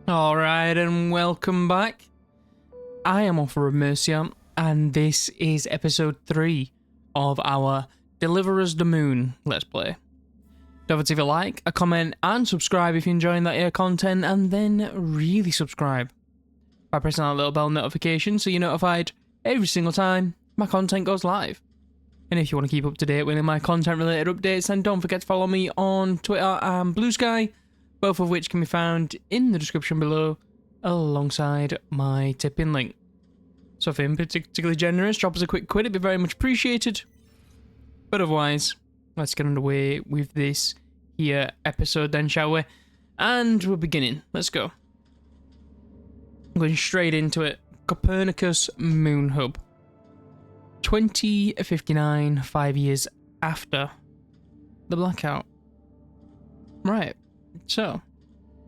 Alright, and welcome back. I am Offer of Mercia, and this is episode 3 of our Deliver Us the Moon Let's Play. Don't forget to leave a like, a comment, and subscribe if you're enjoying that here content, and then really subscribe by pressing that little bell notification so you're notified every single time my content goes live. And if you want to keep up to date with my content related updates, then don't forget to follow me on Twitter and Bluesky, both of which can be found in the description below alongside my tipping link. So if you're particularly generous, drop us a quick quid, it'd be very much appreciated. But otherwise, let's get underway with this here episode then, shall we? And we're beginning. Let's go. Going straight into it. Copernicus Moon Hub. 2059, 5 years after the blackout. Right. So,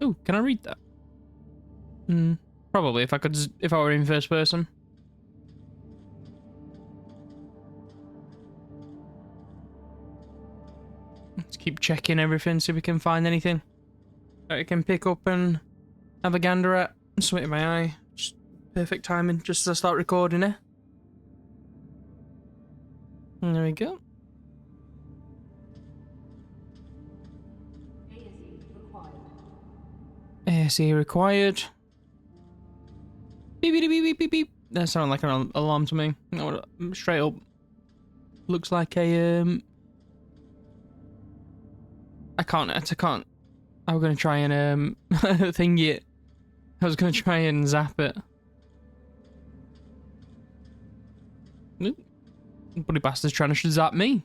ooh, can I read that? Probably if I were in first person. Let's keep checking everything, see if we can find anything that I can pick up and have a gander at. Something in my eye. Just perfect timing, just as I start recording it. And there we go. ASE required. Beep beep beep beep beep beep. That sounded like an alarm to me. No, straight up. Looks like a I can't. I was gonna try and thingy it. I was gonna try and zap it. Oop. Bloody bastard's trying to zap me.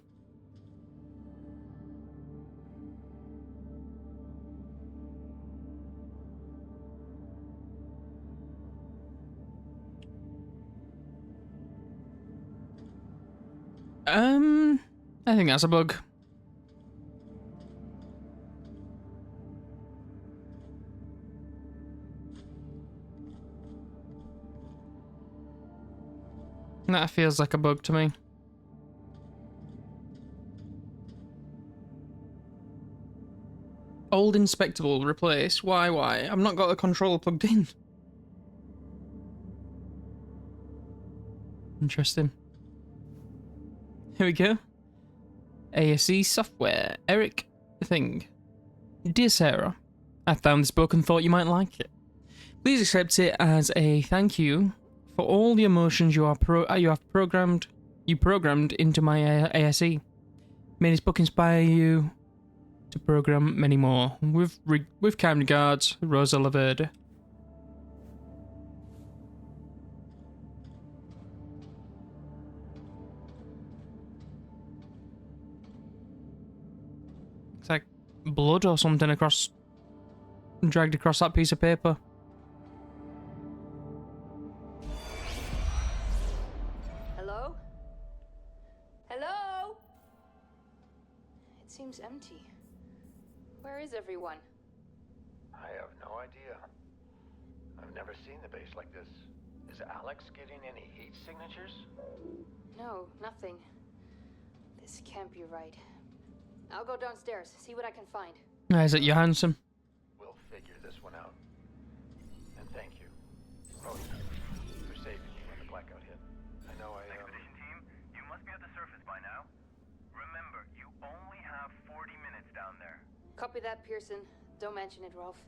I think that's a bug. That feels like a bug to me. Old inspectable replace. Why? I've not got the controller plugged in. Interesting. Here we go. ASE software. Eric thing. Dear Sarah, I found this book and thought you might like it. Please accept it as a thank you for all the emotions you programmed into my ASE. May this book inspire you to program many more. With kind regards, Rosa Laverde. It's like blood or something dragged across that piece of paper. Hello? Hello? It seems empty. Where is everyone? I have no idea. I've never seen the base like this. Is Alex getting any heat signatures? No, nothing. This can't be right. I'll go downstairs, see what I can find. Is it Johansson? We'll figure this one out. And thank you, Rosa, for saving me when the blackout hit. I know Expedition team, you must be at the surface by now. Remember, you only have 40 minutes down there. Copy that, Pearson. Don't mention it, Rolf.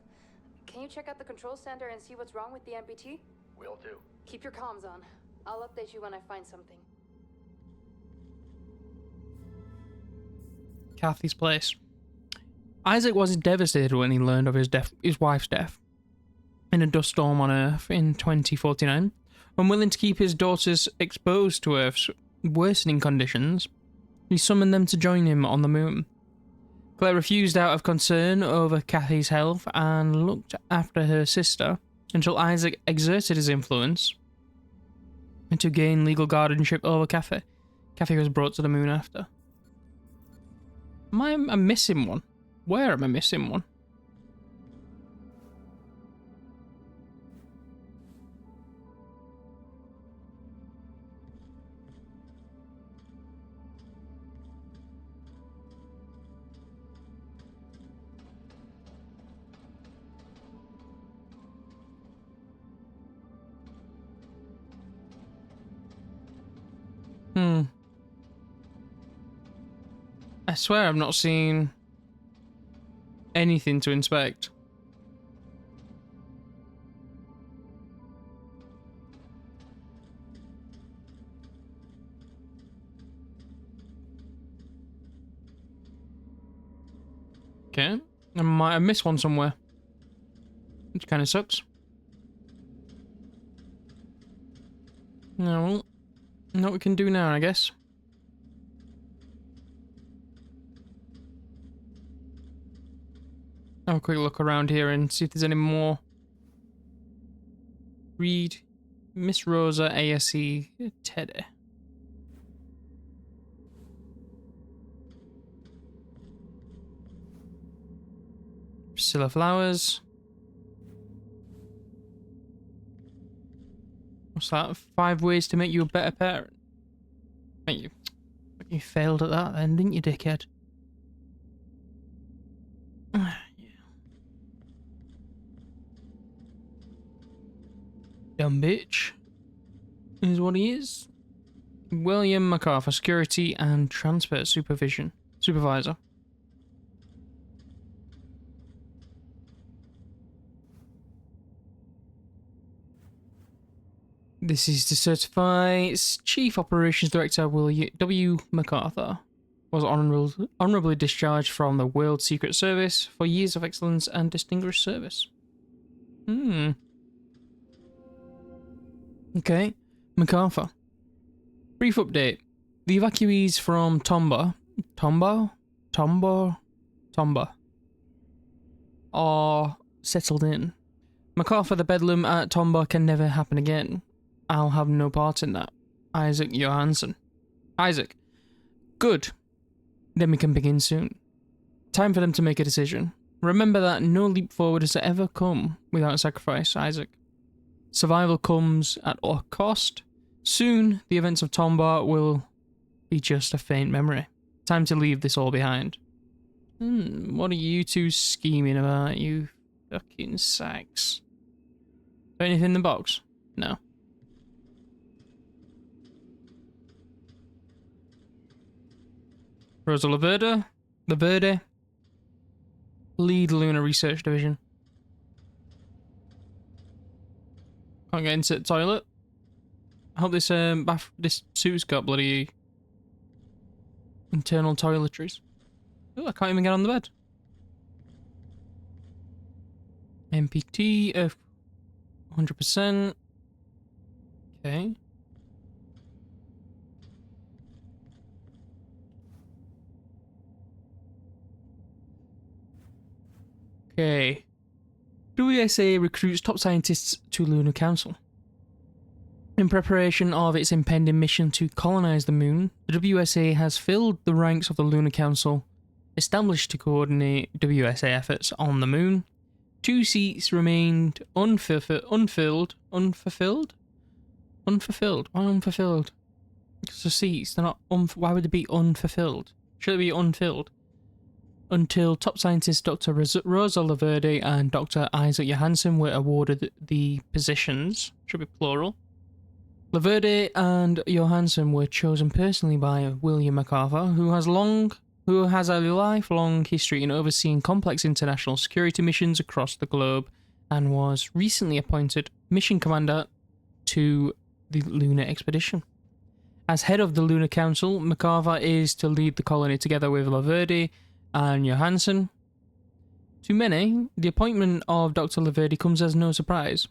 Can you check out the control center and see what's wrong with the MPT? Will do. Keep your comms on. I'll update you when I find something. Kathy's place. Isaac was devastated when he learned of his wife's death in a dust storm on Earth in 2049. Unwilling to keep his daughters exposed to Earth's worsening conditions, he summoned them to join him on the moon. Claire refused out of concern over Kathy's health and looked after her sister until Isaac exerted his influence to gain legal guardianship over Kathy. Kathy was brought to the moon after. I'm missing one. Where am I missing one? I swear I've not seen anything to inspect. Okay, I might have missed one somewhere, which kind of sucks. No, well, know what we can do now, I guess. Have a quick look around here and see if there's any more. Read Miss Rosa ASE Teddy. Priscilla Flowers. What's that? 5 ways to make you a better parent. You failed at that then, didn't you, dickhead? Yeah. Dumb bitch. Is what he is. William MacArthur, Security and Transfer Supervisor. This is to certify Chief Operations Director William W. MacArthur was honorably discharged from the World Secret Service for years of excellence and distinguished service. Okay, MacArthur. Brief update. The evacuees from Tomba are settled in. MacArthur, the bedlam at Tomba can never happen again. I'll have no part in that. Isaac Johansson. Isaac. Good. Then we can begin soon. Time for them to make a decision. Remember that no leap forward has ever come without sacrifice, Isaac. Survival comes at a cost. Soon, the events of Tomba will be just a faint memory. Time to leave this all behind. What are you two scheming about, you fucking sacks? Anything in the box? No. Rosa Laverde, lead Lunar Research Division. Can't get into the toilet. I hope this suit's got bloody internal toiletries. Oh, I can't even get on the bed. MPT of 100%. Okay. Okay. WSA recruits top scientists to Lunar Council. In preparation of its impending mission to colonize the moon, the WSA has filled the ranks of the Lunar Council, established to coordinate WSA efforts on the moon. 2 seats remained unfulfilled. Why unfulfilled? Because the seats, they're not why would they be unfulfilled? Should they be unfilled? Until top scientist Dr. Rosa Laverde and Dr. Isaac Johansson were awarded the positions. Should be plural. Laverde and Johansson were chosen personally by William MacArthur, who has a lifelong history in overseeing complex international security missions across the globe and was recently appointed mission commander to the lunar expedition. As head of the Lunar Council, MacArthur is to lead the colony together with Laverde and Johansson. To many, the appointment of Dr. Laverde comes as no surprise.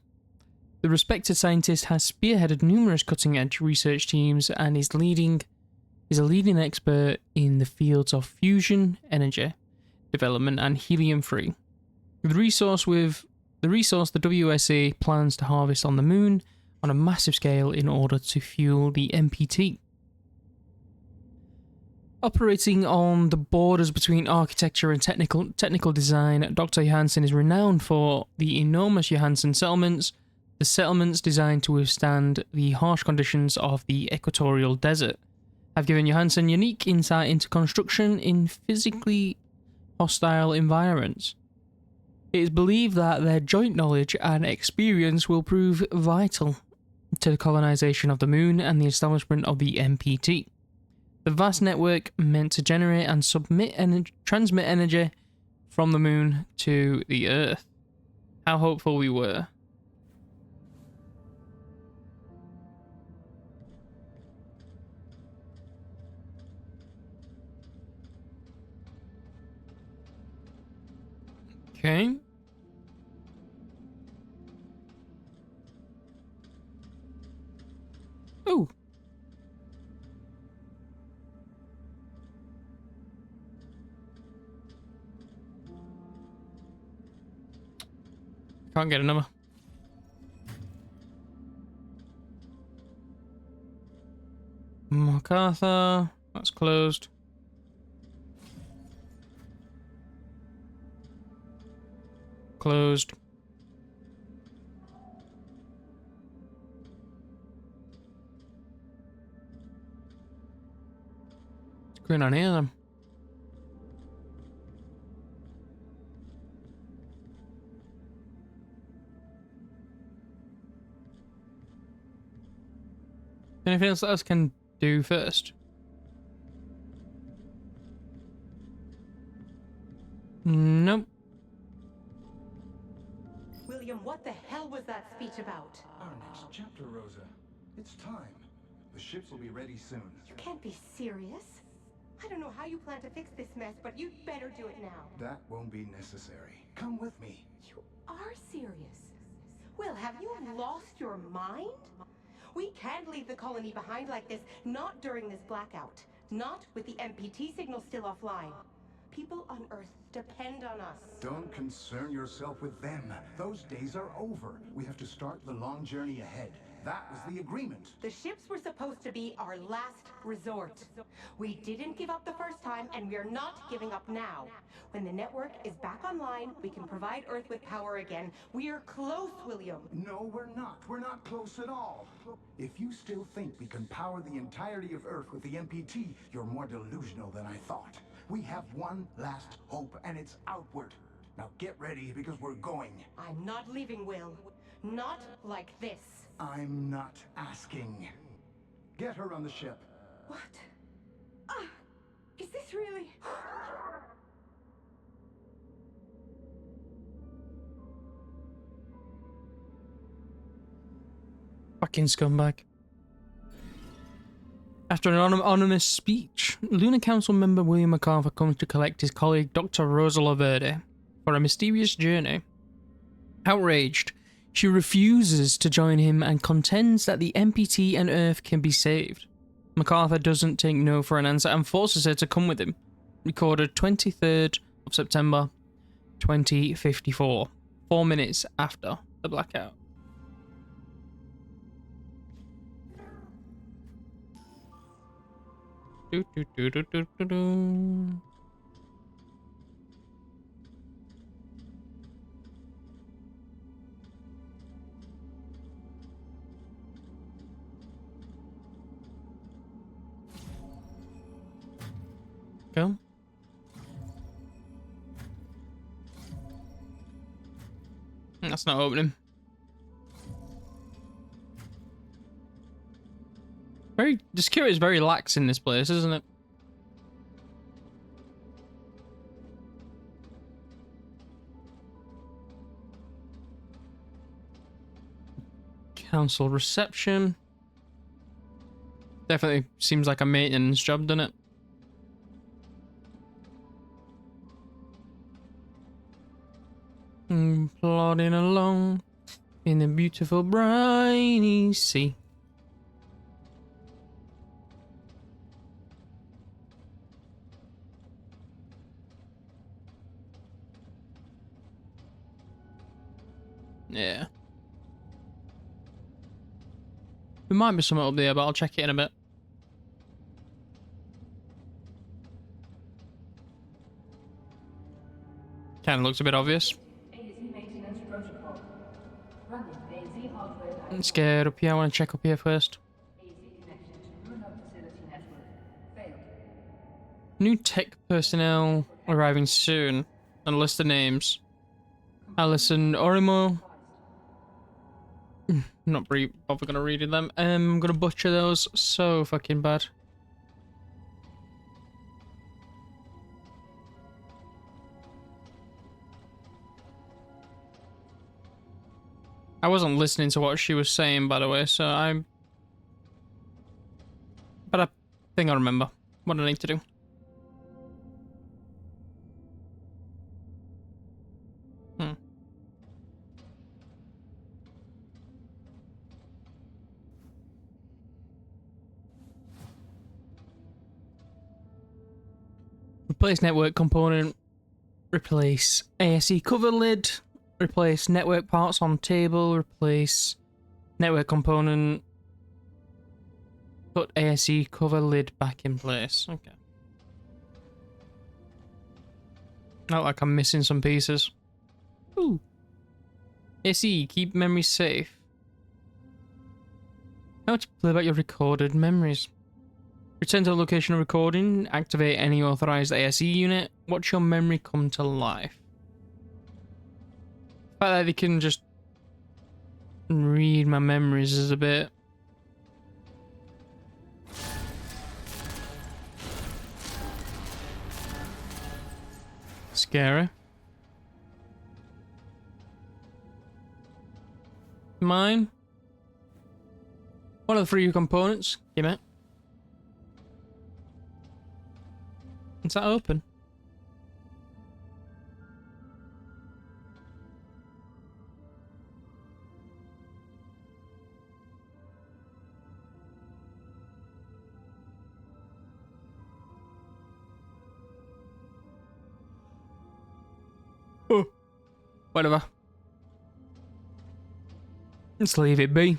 The respected scientist has spearheaded numerous cutting-edge research teams and is a leading expert in the fields of fusion energy development and helium-free. The resource the WSA plans to harvest on the moon on a massive scale in order to fuel the MPT. Operating on the borders between architecture and technical design, Dr. Johansson is renowned for the enormous Johansson settlements, the settlements designed to withstand the harsh conditions of the equatorial desert, have given Johansson unique insight into construction in physically hostile environments. It is believed that their joint knowledge and experience will prove vital to the colonization of the moon and the establishment of the MPT. The vast network meant to generate and submit and transmit energy from the moon to the Earth. How hopeful we were. Okay. Oh. Can't get a number. MacArthur. That's closed. Closed. What's going on here then? Anything else that us can do first? Nope. William, what the hell was that speech about? Our next chapter, Rosa. It's time. The ships will be ready soon. You can't be serious. I don't know how you plan to fix this mess, but you'd better do it now. That won't be necessary. Come with me. You are serious. Will, have you lost your mind? We can't leave the colony behind like this, not during this blackout. Not with the MPT signal still offline. People on Earth depend on us. Don't concern yourself with them. Those days are over. We have to start the long journey ahead. That was the agreement. The ships were supposed to be our last resort. We didn't give up the first time, and we're not giving up now. When the network is back online, we can provide Earth with power again. We're close, William. No, we're not. We're not close at all. If you still think we can power the entirety of Earth with the MPT, you're more delusional than I thought. We have one last hope, and it's outward. Now get ready, because we're going. I'm not leaving, Will. Not like this. I'm not asking. Get her on the ship. What? Is this really... Fucking scumbag. After an anonymous speech, Lunar Council member William MacArthur comes to collect his colleague Dr. Rosa Laverde for a mysterious journey. Outraged, she refuses to join him and contends that the MPT and Earth can be saved. MacArthur doesn't take no for an answer and forces her to come with him. Recorded 23rd of September 2054, 4 minutes after the blackout. Do, do, do, do, do, do, do. Go. That's not opening. The security is very lax in this place, isn't it? Council reception. Definitely seems like a maintenance job, doesn't it? Plodding along in the beautiful briny sea. Yeah. There might be something up there, but I'll check it in a bit. Kind of looks a bit obvious. Let's get up here. I want to check up here first. New tech personnel arriving soon. And list of names. Alison Orimo. I'm not probably gonna read them. I'm gonna butcher those so fucking bad. I wasn't listening to what she was saying, by the way, so but I think I remember what I need to do. Replace network component. Replace ASE cover lid. Replace network parts on table. Replace network component. Put ASE cover lid back in place. Okay. Not like I'm missing some pieces. Ooh. ASE, keep memories safe. How to play back your recorded memories. Return to the location of recording. Activate any authorized ASE unit. Watch your memory come to life. The fact that they can just read my memories is a bit scary. Mine. One of the three components. Give it. Is that open? Oh, whatever. Let's leave it be.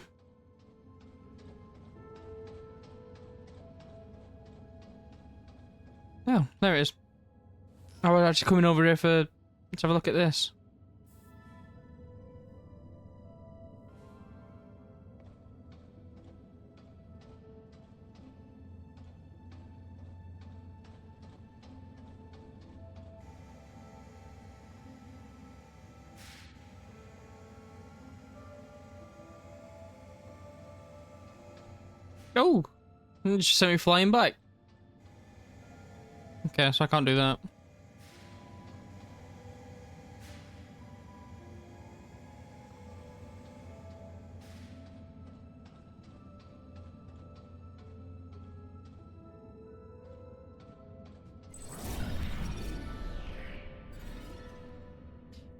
Oh, there it is. I was actually coming over here for... Let's have a look at this. Oh! It just sent me flying back. Okay, so I can't do that.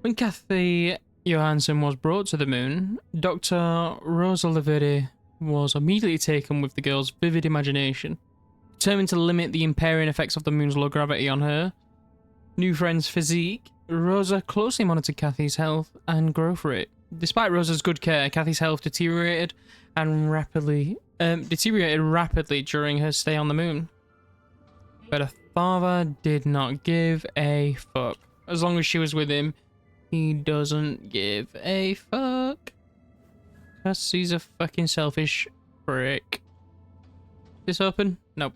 When Kathy Johansson was brought to the moon, Dr. Rosa Leveri was immediately taken with the girl's vivid imagination. Determined to limit the impairing effects of the moon's low gravity on her new friend's physique, Rosa closely monitored Kathy's health and growth rate. Despite Rosa's good care, Kathy's health deteriorated rapidly during her stay on the moon. But her father did not give a fuck. As long as she was with him, he doesn't give a fuck. Because he's a fucking selfish prick. This open? Nope.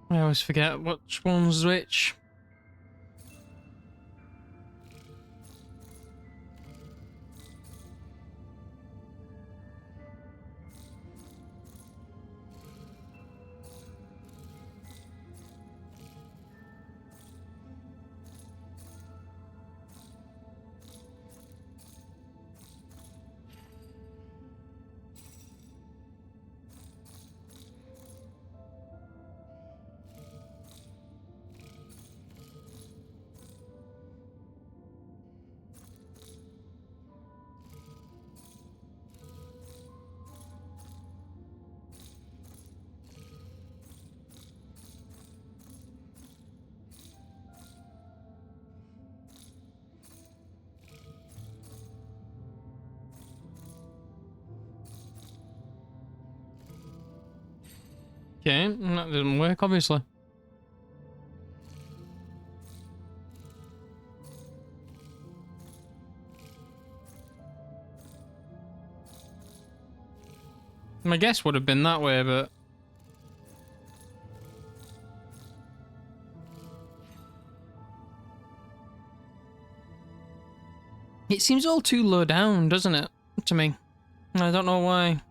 I always forget which one's which. Okay, that didn't work, obviously. My guess would have been that way, but... It seems all too low down, doesn't it? To me. I don't know why.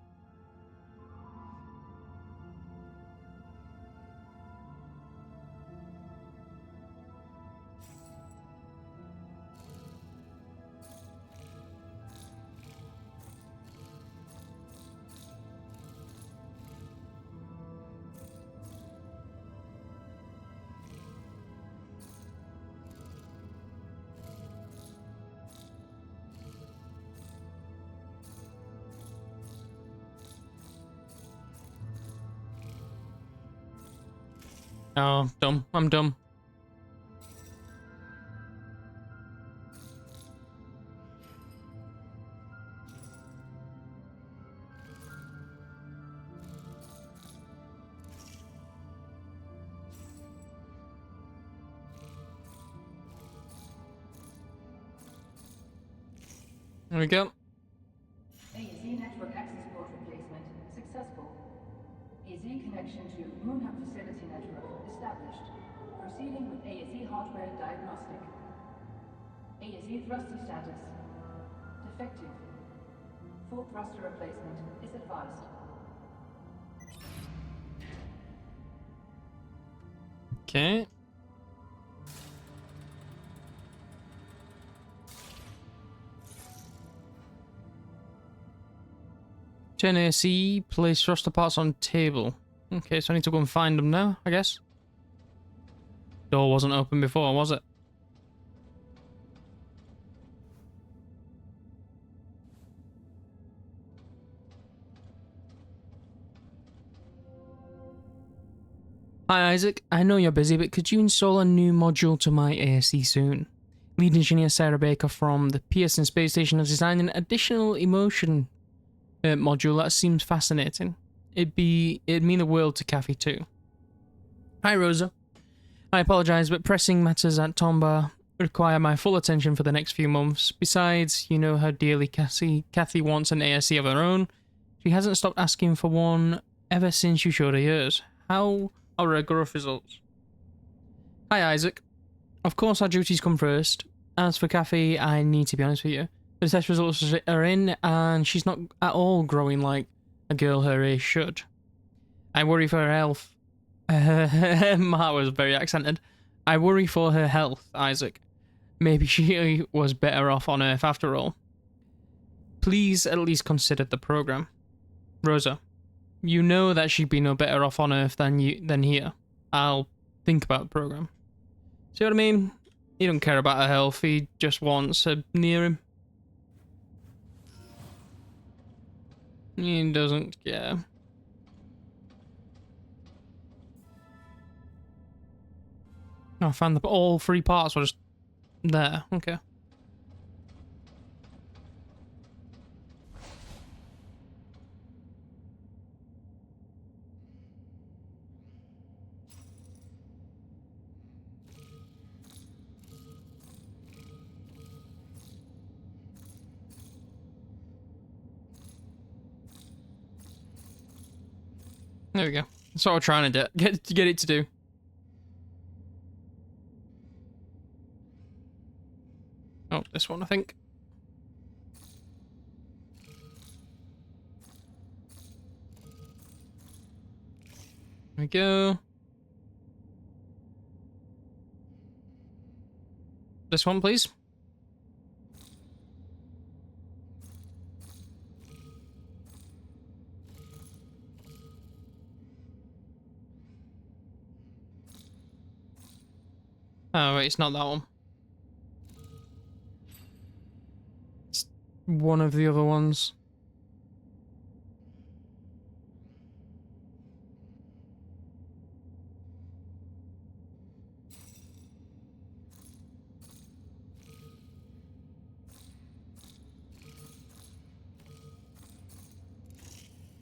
Oh, dumb. I'm dumb. There we go. AZ network access port replacement successful. AZ connection to Moon Hub facility network established. Proceeding with AZ hardware diagnostic. AZ thruster status defective. Full thruster replacement is advised. Okay. Turn AC, place thruster parts on table. Okay, so I need to go and find them now, I guess. Door wasn't open before, was it? Hi Isaac, I know you're busy, but could you install a new module to my ASC soon? Lead engineer Sarah Baker from the Pearson Space Station has designed an additional emotion module that seems fascinating. It'd mean the world to Kathy too. Hi Rosa. I apologise, but pressing matters at Tomba require my full attention for the next few months. Besides, you know how dearly Kathy wants an ASC of her own. She hasn't stopped asking for one ever since you showed her yours. How are her growth results? Hi Isaac. Of course our duties come first. As for Kathy, I need to be honest with you. The test results are in, and she's not at all growing like a girl her age should. I worry for her health. Mark was very accented. I worry for her health, Isaac. Maybe she was better off on Earth after all. Please at least consider the program. Rosa, you know that she'd be no better off on Earth than here. I'll think about the program. See what I mean? He don't care about her health, he just wants her near him. He doesn't care. Oh, I found all three parts were just there. Okay. There we go. That's what we're trying to get it to do. Oh, this one, I think. There we go. This one, please. Oh, wait, it's not that one. It's one of the other ones.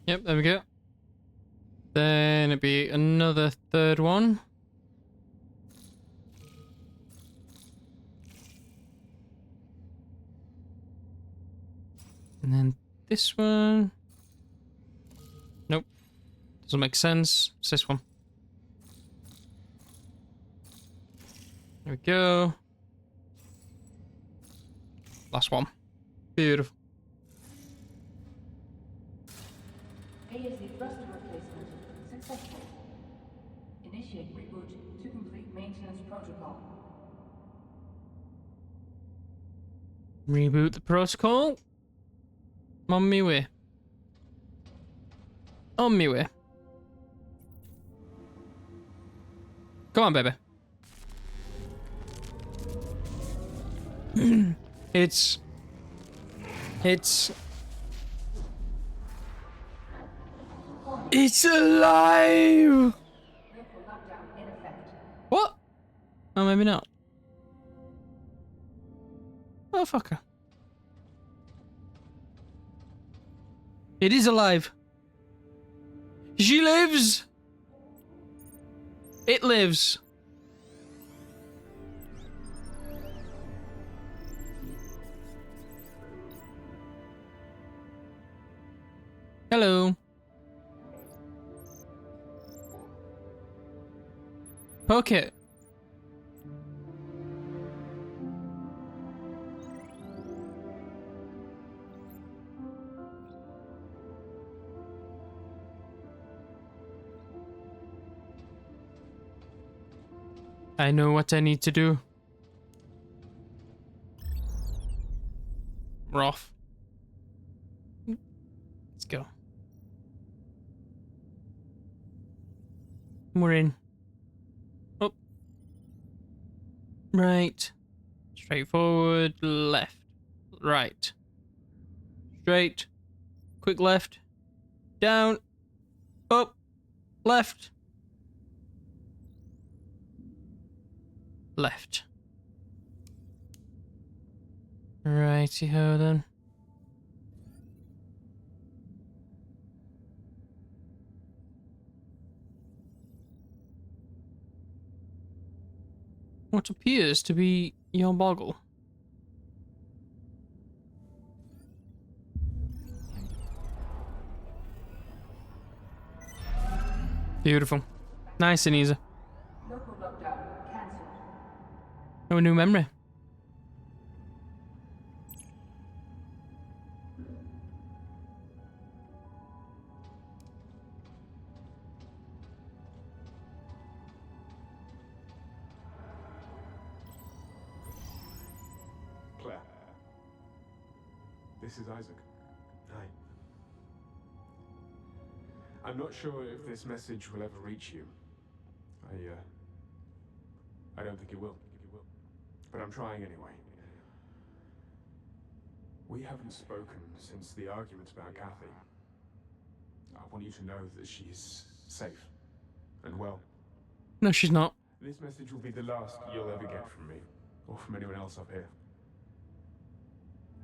Yep, there we go. Then it'd be another third one. And then this one. Doesn't make sense. It's this one. There we go. Last one. Beautiful. ASE thruster replacement successful. Initiate reboot to complete maintenance protocol. Reboot the protocol. On me way. On me way. Come on, baby. It's alive. Local lockdown in effect. What? Oh, maybe not. Oh, fucker. It is alive. She lives. It lives. Hello. Poke it. I know what I need to do. We're off. Let's go. We're in. Up. Right. Straight forward. Left. Right. Straight. Quick left. Down. Up. Left. Left. Righty-ho then. What appears to be your boggle. Beautiful. Nice and easy. Local lockdown cancelled. No new memory. Claire. This is Isaac. Hi. I'm not sure if this message will ever reach you. I don't think it will. But I'm trying anyway. We haven't spoken since the argument about Kathy. I want you to know that she's safe and well. No, she's not. This message will be the last you'll ever get from me, or from anyone else up here.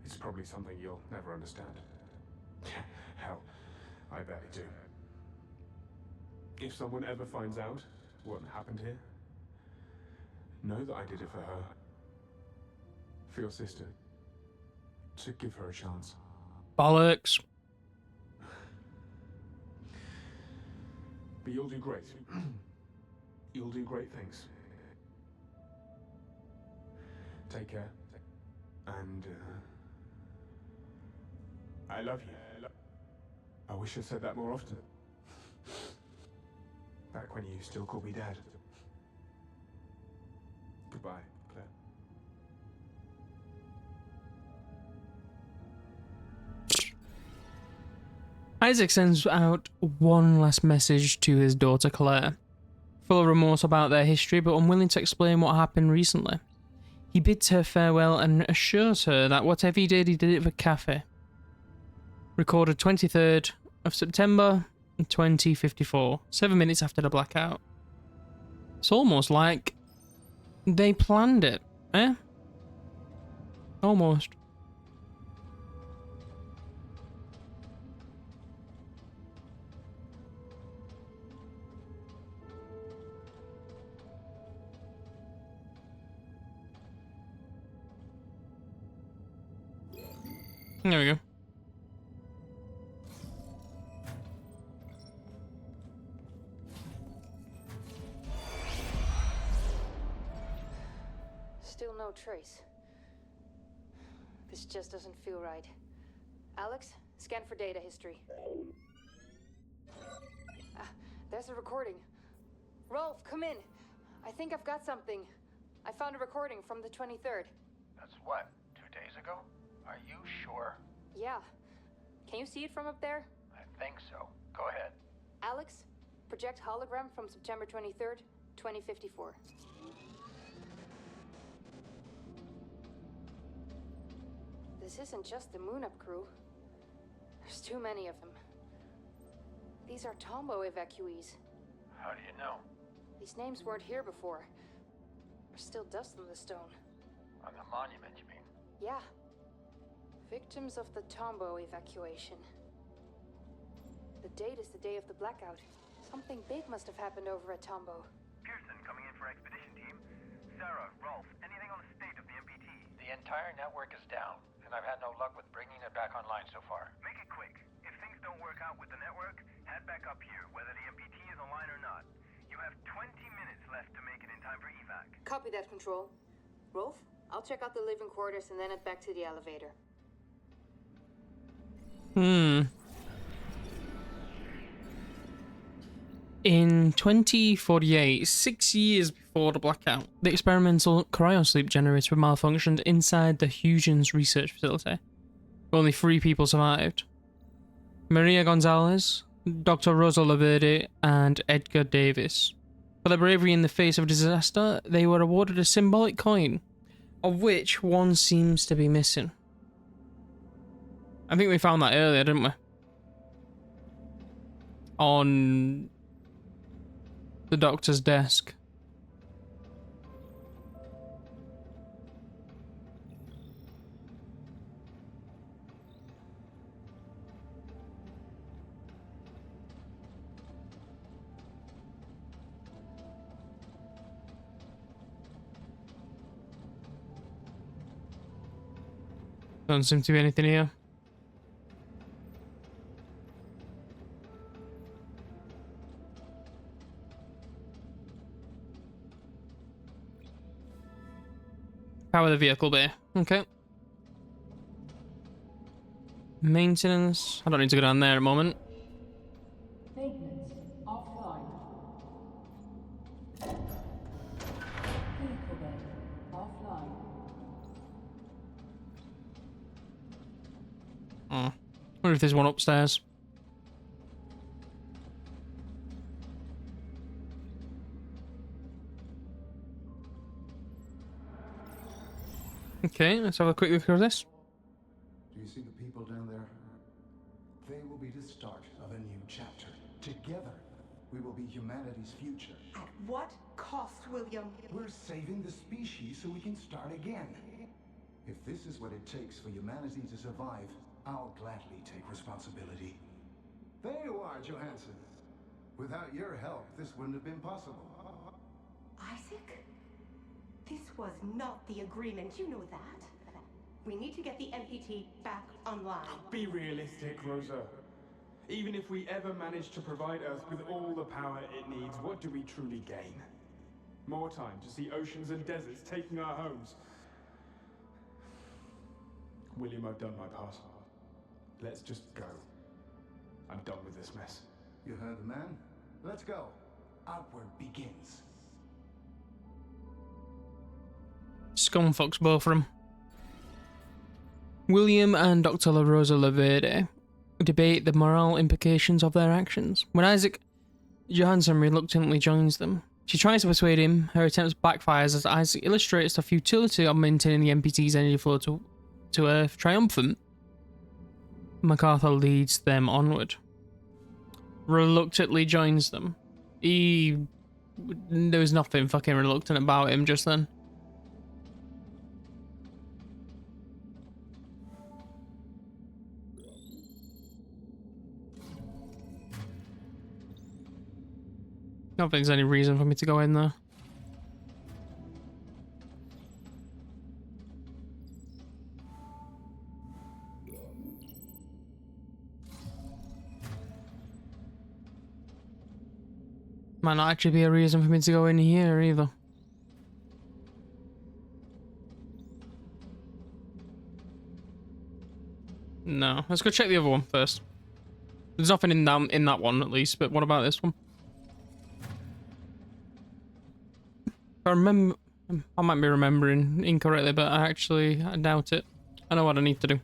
It's probably something you'll never understand. Hell, I barely do. If someone ever finds out what happened here, know that I did it for her. For your sister. To give her a chance. Bollocks. But you'll do great. You'll do great things. Take care. And, I love you. I wish I said that more often. Back when you still called me Dad. Goodbye, Claire. Isaac sends out one last message to his daughter Claire, full of remorse about their history but unwilling to explain what happened recently. He bids her farewell and assures her that whatever he did it for Kathy. Recorded 23rd of September 2054, 7 minutes after the blackout. It's almost like they planned it, eh? Almost. There we go. Still no trace. This just doesn't feel right. Alex, scan for data history. Ah, there's a recording. Rolf, come in. I think I've got something. I found a recording from the 23rd. That's what, 2 days ago? Are you sure? Yeah. Can you see it from up there? I think so. Go ahead. Alex, project hologram from September 23rd, 2054. This isn't just the Moon Up crew. There's too many of them. These are Tombo evacuees. How do you know? These names weren't here before. There's still dust on the stone. On the monument, you mean? Yeah. Victims of the Tombo evacuation. The date is the day of the blackout. Something big must have happened over at Tombo. Pearson coming in for expedition team. Sarah, Rolf, anything on the state of the MPT? The entire network is down, and I've had no luck with bringing it back online so far. Make it quick. If things don't work out with the network, head back up here, whether the MPT is online or not. You have 20 minutes left to make it in time for evac. Copy that, Control. Rolf, I'll check out the living quarters and then head back to the elevator. In 2048, 6 years before the blackout, the experimental cryosleep generator malfunctioned inside the Huygens research facility. Only 3 people survived. Maria Gonzalez, Dr. Rosa Laverde, and Edgar Davis. For their bravery in the face of disaster, they were awarded a symbolic coin, of which one seems to be missing. I think we found that earlier, didn't we? On the doctor's desk. Doesn't seem to be anything here. Power the vehicle bay. Okay. Maintenance. I don't need to go down there at the moment. Maintenance offline. Vehicle bay offline. Oh. Wonder if there's one upstairs. Okay, let's have a quick look at this. Do you see the people down there? They will be the start of a new chapter. Together, we will be humanity's future. At what cost, William? We're saving the species so we can start again. If this is what it takes for humanity to survive, I'll gladly take responsibility. There you are, Johansson. Without your help, this wouldn't have been possible. Isaac? This was not the agreement, you know that. We need to get the MPT back online. Be realistic, Rosa. Even if we ever manage to provide Earth with all the power it needs, what do we truly gain? More time to see oceans and deserts taking our homes. William, I've done my part. Let's just go. I'm done with this mess. You heard the man? Let's go. Outward begins. Scumfucks, both of them. William and Dr. La Rosa Laverde debate the moral implications of their actions. When Isaac Johansson reluctantly joins them, she tries to persuade him. Her attempts backfires as Isaac illustrates the futility of maintaining the MPT's energy flow to Earth. Triumphant, MacArthur leads them onward. Reluctantly joins them. There was nothing fucking reluctant about him just then. I don't think there's any reason for me to go in there. Might not actually be a reason for me to go in here either. No. Let's go check the other one first. There's nothing in that one, at least, but what about this one? If I remember... I might be remembering incorrectly, but I doubt it. I know what I need to do.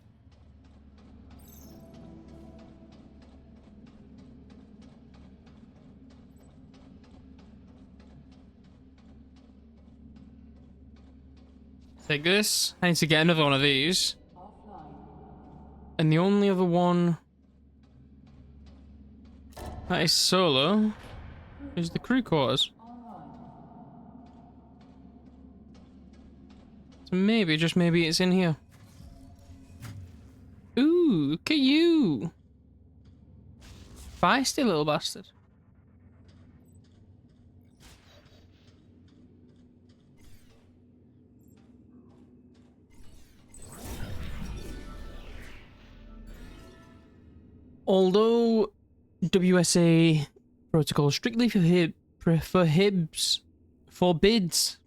Take this. I need to get another one of these. And the only other one that is solo is the crew quarters. So maybe, just maybe it's in here. Ooh, look at you. Feisty little bastard. Although WSA protocol strictly forbids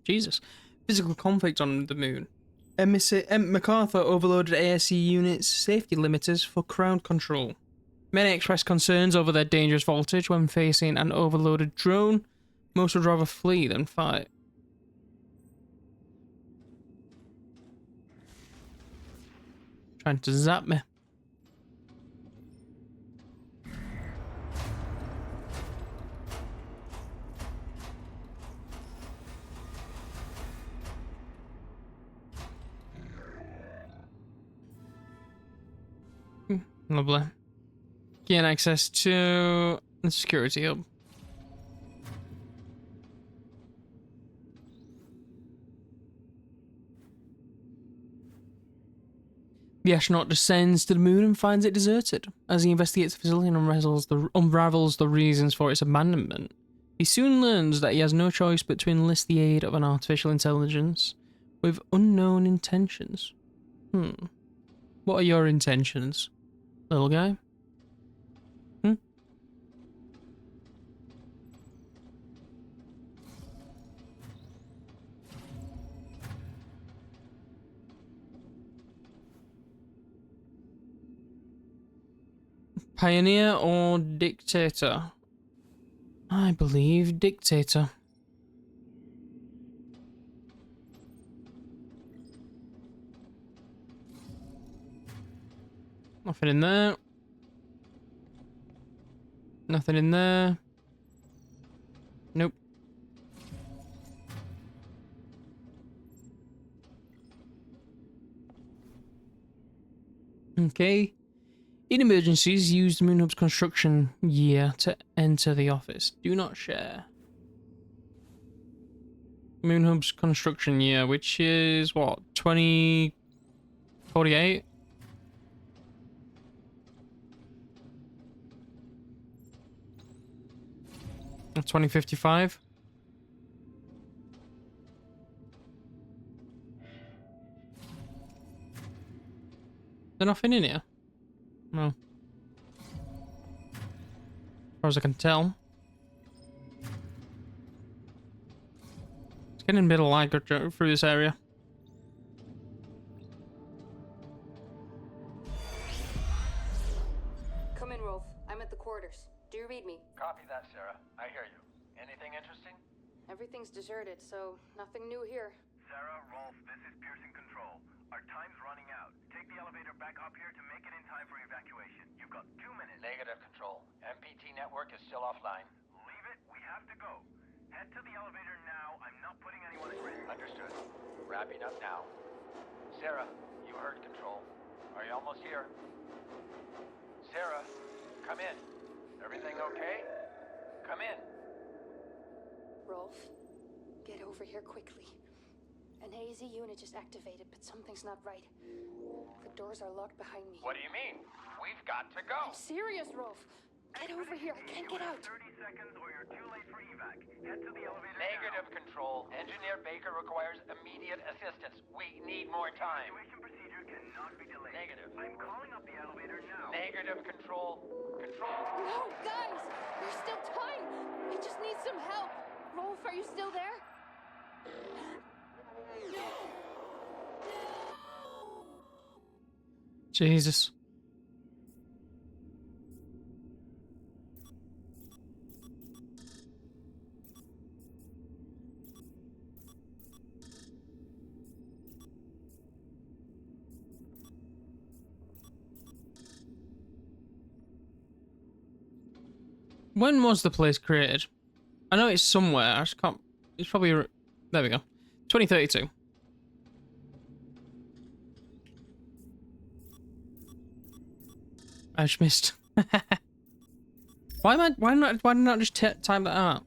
physical conflict on the moon, MacArthur overloaded ASC units' safety limiters for crowd control. Many expressed concerns over their dangerous voltage when facing an overloaded drone. Most would rather flee than fight. Trying to zap me. Lovely. Gain access to the security hub. The astronaut descends to the moon and finds it deserted. As he investigates the facility and unravels the reasons for its abandonment, he soon learns that he has no choice but to enlist the aid of an artificial intelligence with unknown intentions. What are your intentions, little guy? Pioneer or dictator? I believe dictator. Nothing in there. Nothing in there. Nope. Okay. In emergencies, use the Moon Hub's construction year to enter the office. Do not share. Moon Hub's construction year, which is what, 2048? Or 2055? There's nothing in here? No. As far as I can tell. It's getting a bit of lag through this area. Come in, Rolf. I'm at the quarters. Do you read me? Copy that, Sarah. I hear you. Anything interesting? Everything's deserted, so nothing new here. Sarah, Rolf, this is Pearson Control. Our time's running out. Take the elevator back up here to make it in time for evacuation. You've got 2 minutes. Negative, Control. MPT network is still offline. Leave it. We have to go. Head to the elevator now. I'm not putting anyone at risk. Understood. Wrapping up now. Sarah, you heard Control. Are you almost here? Sarah, come in. Everything okay? Come in. Rolf, get over here quickly. An AZ unit just activated, but something's not right. The doors are locked behind me. What do you mean? We've got to go. I'm serious, Rolf. Get over here. I can't get out. 30 seconds or you're too late for evac. Head to the elevator Negative, now. Control. Engineer Baker requires immediate assistance. We need more time. Evacuation procedure cannot be delayed. Negative. I'm calling up the elevator now. Negative, Control. Control. No, guys! There's still time! I just need some help! Rolf, are you still there? Jesus. When was the place created? I know it's somewhere. I just can't. It's probably. There we go. 2032. I just missed. Why am I? Why not just type that out?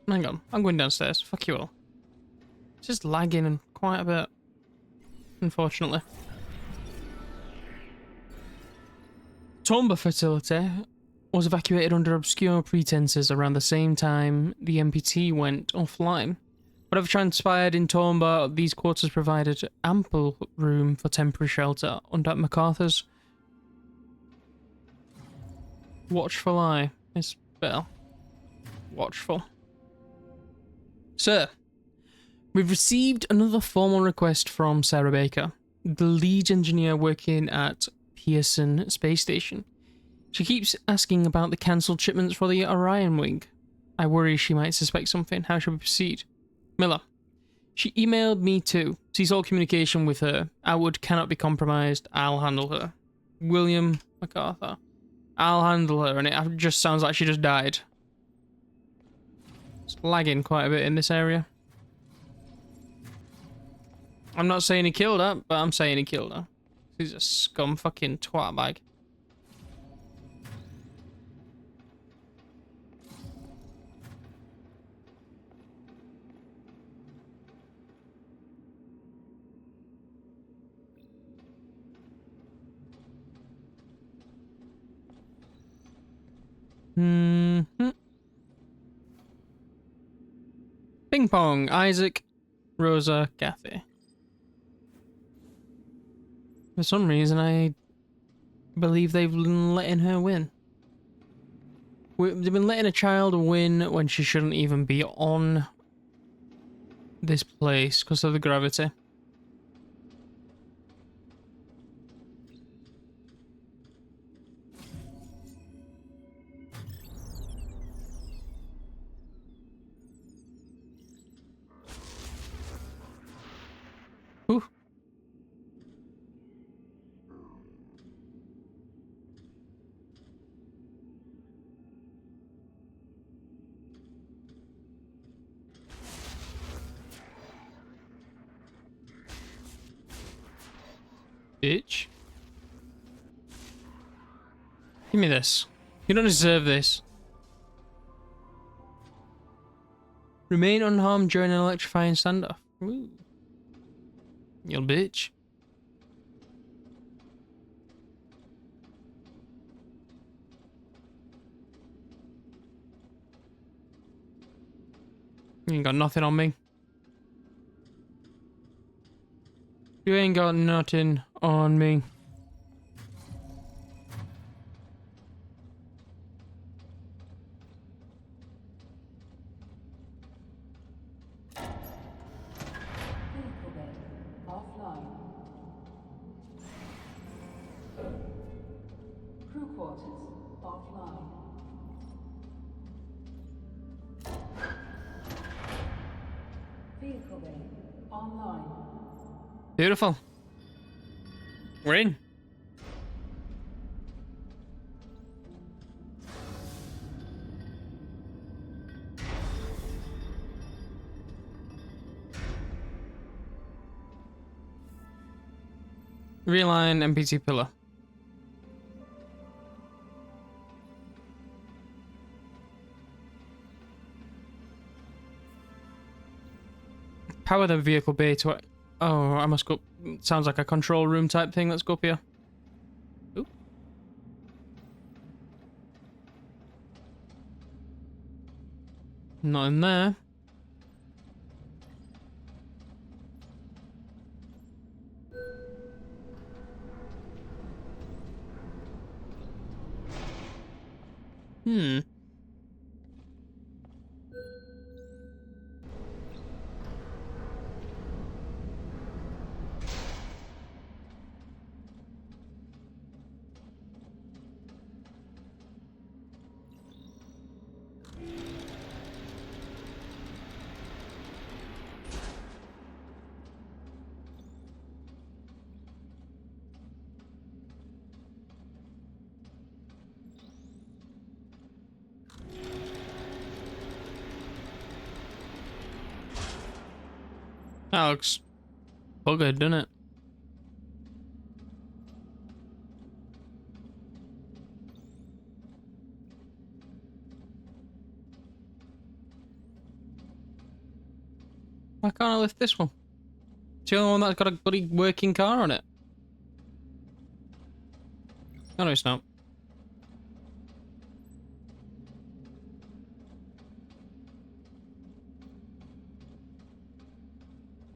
Hang on. I'm going downstairs. Fuck you all. It's just lagging and quite a bit. Unfortunately. Tomba facility was evacuated under obscure pretenses around the same time the MPT went offline. Whatever transpired in Tomba, these quarters provided ample room for temporary shelter under MacArthur's watchful eye. Miss Bell. Watchful. Sir, we've received another formal request from Sarah Baker, the lead engineer working at Pearson Space Station. She keeps asking about the cancelled shipments for the Orion wing. I worry she might suspect something. How should we proceed? Miller. She emailed me too. Cease all communication with her. Outward cannot be compromised. I'll handle her. William MacArthur. I'll handle her, and it just sounds like she just died. It's lagging quite a bit in this area. I'm not saying he killed her, but I'm saying he killed her. He's a scum fucking twat bag. Ping pong, Isaac, Rosa, Kathy. For some reason, I believe they've been letting her win. They've been letting a child win when she shouldn't even be on this place because of the gravity. Ooh. Bitch. Give me this. You don't deserve this. Remain unharmed during an electrifying standoff. Ooh. You bitch. You ain't got nothing on me. You ain't got nothing on me. Vehicle bay offline. Crew quarters offline. Vehicle bay online. Beautiful. We're in. Realign MPT pillar. Power the vehicle bay to... Oh, I must go... Sounds like a control room type thing. Let's go up here. Ooh. Not in there. Hmm. That looks buggered, doesn't it? Why can't I lift this one? It's the only one that's got a bloody working car on it. Oh no, it's not.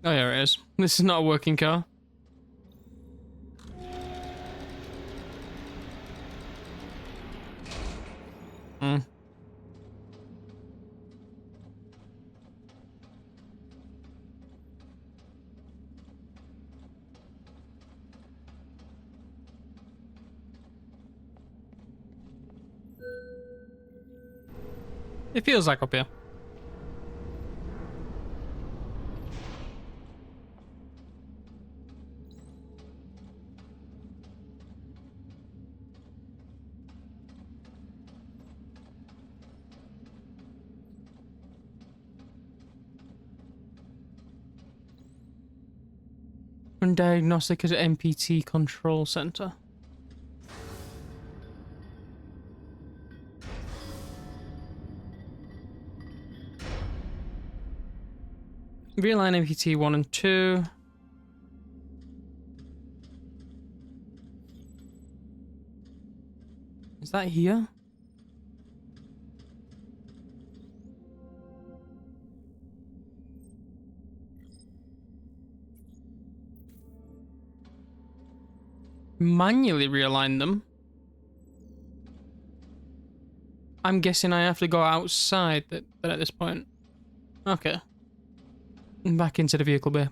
Oh yeah, it is. This is not a working car. Hmm. It feels like up here. And diagnostic at MPT control center. Realign MPT 1 and 2. Is that here? Manually realign them. I'm guessing I have to go outside at this point. Okay. Back into the vehicle bay.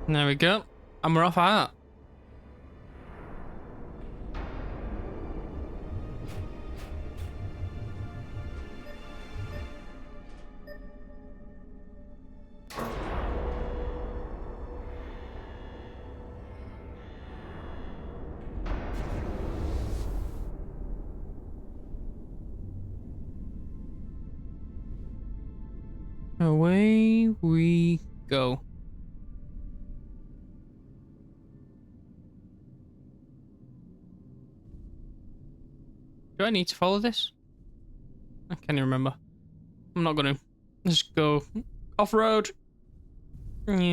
There we go. And we're off out. Away we go. Do I need to follow this? I can't even remember. I'm not gonna. Let's go off-road. Where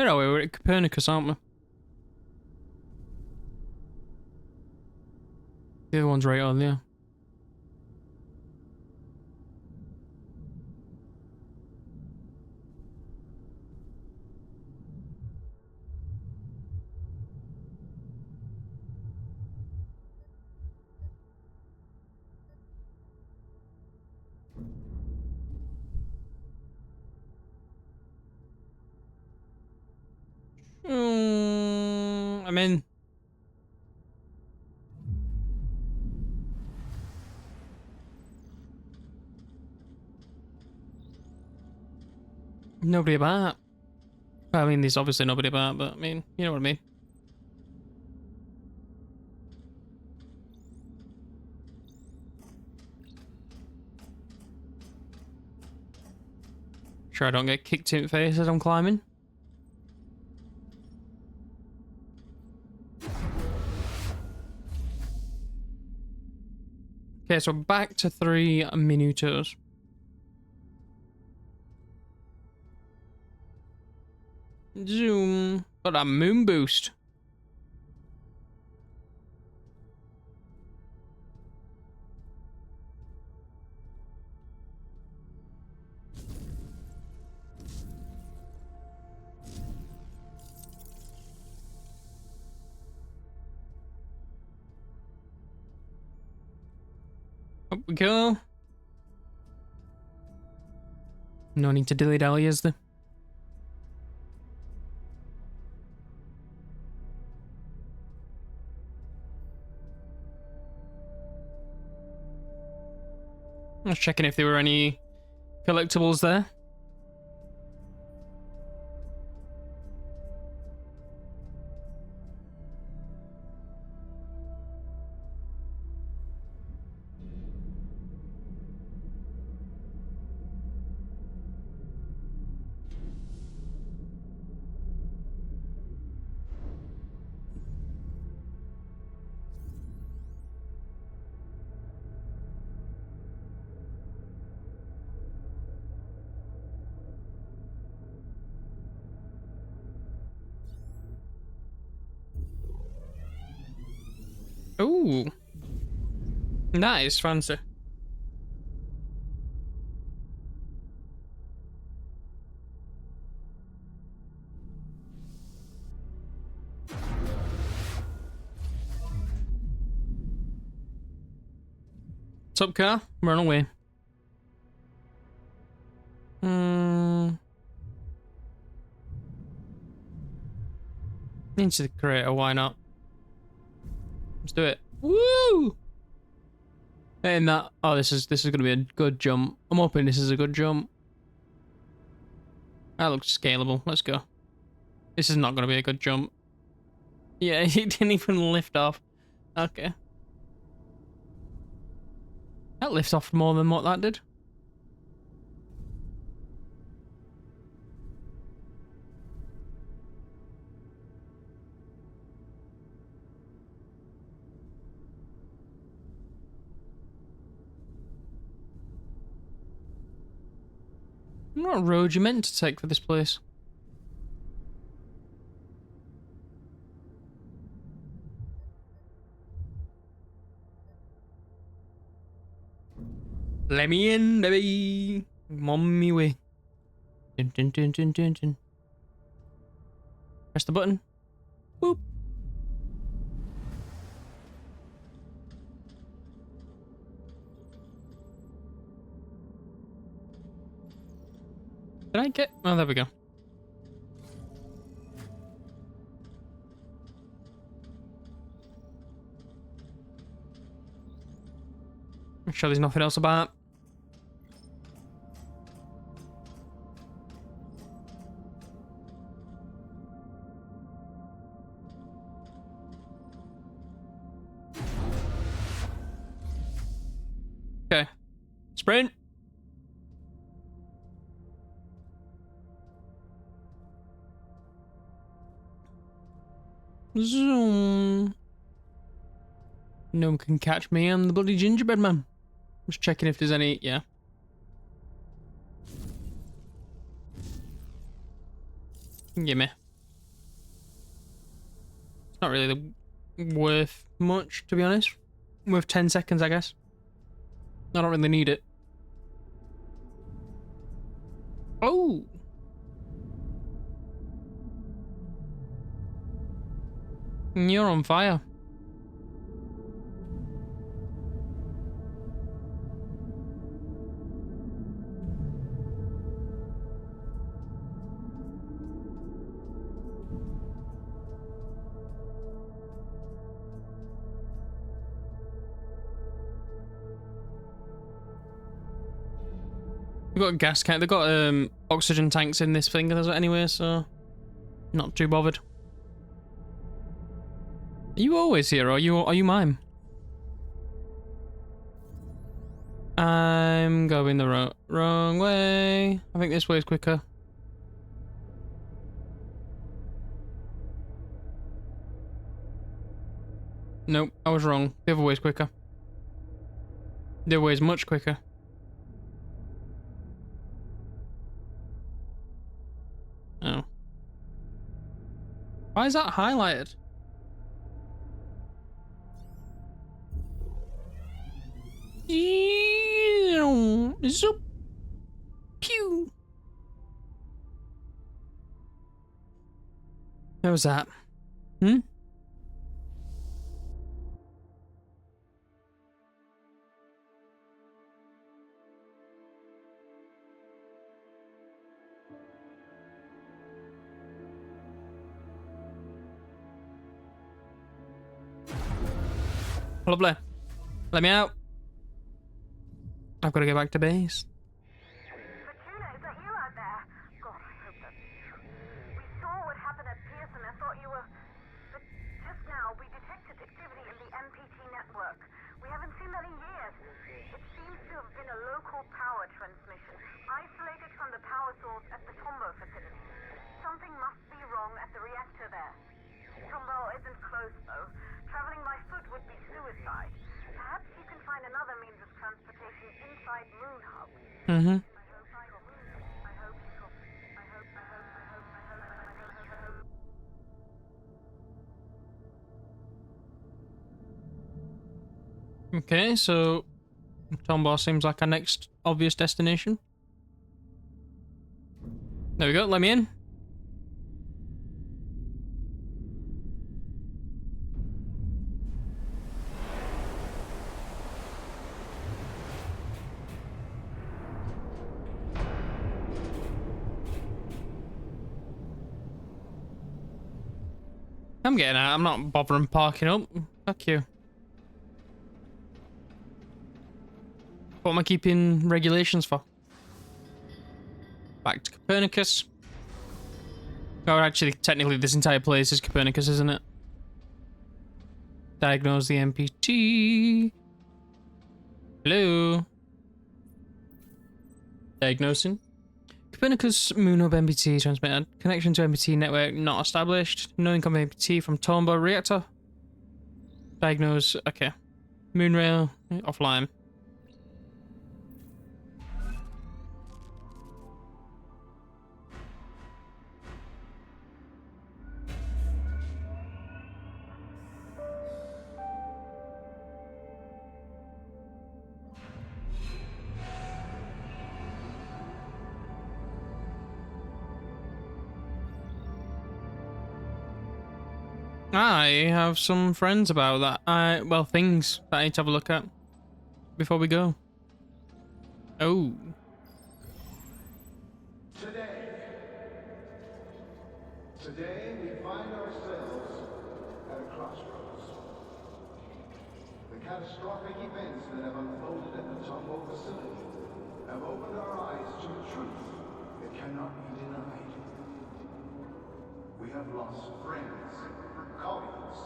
are we? We're at Copernicus, aren't we? The other one's right on there. I'm in. Nobody about. Well, I mean, there's obviously nobody about, but I mean, you know what I mean. Sure I don't get kicked in the face as I'm climbing. Okay, so back to 3 minutos. Zoom. Got a moon boost. Up we go. No need to dilly-dally, is there? I was checking if there were any collectibles there. Ooh. Nice, fancy. What's up, car? Run away. Into the crater, why not? Let's do it. Woo! And that. Oh, this is gonna be a good jump. I'm hoping this is a good jump. That looks scalable. Let's go. This is not gonna be a good jump. Yeah, he didn't even lift off. Okay. That lifts off more than what that did. What road you meant to take for this place? Let me in, baby. I'm on me way. Dun, dun, dun, dun, dun, dun. Press the button. Boop. Did I get... Oh, there we go. I'm sure there's nothing else about. Okay. Sprint. Zoom. No one can catch me. I'm the bloody gingerbread man. Just checking if there's any... Yeah. Gimme. It's not really worth much, to be honest. Worth 10 seconds, I guess. I don't really need it. Oh! You're on fire. They've got gas can. They've got oxygen tanks in this thing anyway, so not too bothered. Are you always here, or are you mine? I'm going the wrong way. I think this way is quicker. Nope, I was wrong. The other way is quicker. The other way is much quicker. Oh. Why is that highlighted? Zoop. Pew. How was that? Hmm? Lovely. Let me out. I've got to get back to base. Fortuna, is that you out there? God, I hope that's you. We saw what happened at Pearson. I thought you were... But just now, we detected activity in the MPT network. We haven't seen that in years. It seems to have been a local power transmission, isolated from the power source at the Tombo facility. Something must be wrong at the reactor there. Tombo isn't close, though. Traveling by foot would be suicide. Perhaps you can find another means of transportation inside Moon Hub. Mm-hmm. Okay, so Tombo seems like our next obvious destination. There we go, let me in. I'm getting out, I'm not bothering parking up. Fuck you. What am I keeping regulations for? Back to Copernicus. Oh, actually, technically, this entire place is Copernicus, isn't it? Diagnose the MPT. Hello. Diagnosing. Copernicus Moon Hub MPT transmitter. Connection to MPT network not established. No incoming MPT from Tombo reactor. Diagnose. Okay. Moonrail offline. I have some friends about that. Well, things that I need to have a look at before we go. Oh. Today we find ourselves at a crossroads. The catastrophic events that have unfolded at the Tombo facility have opened our eyes to a truth that cannot be denied. We have lost friends, colleagues.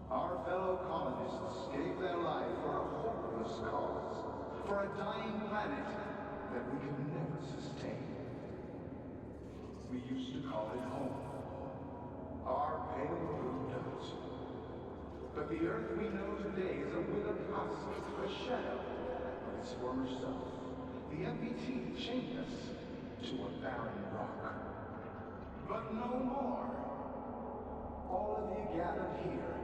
Our fellow colonists gave their life for a hopeless cause, for a dying planet that we could never sustain. We used to call it home. Our pale blue dot. But the Earth we know today is a withered husk, a shadow of its former self. The MPT chained us to a barren rock. But no more. All of you gathered here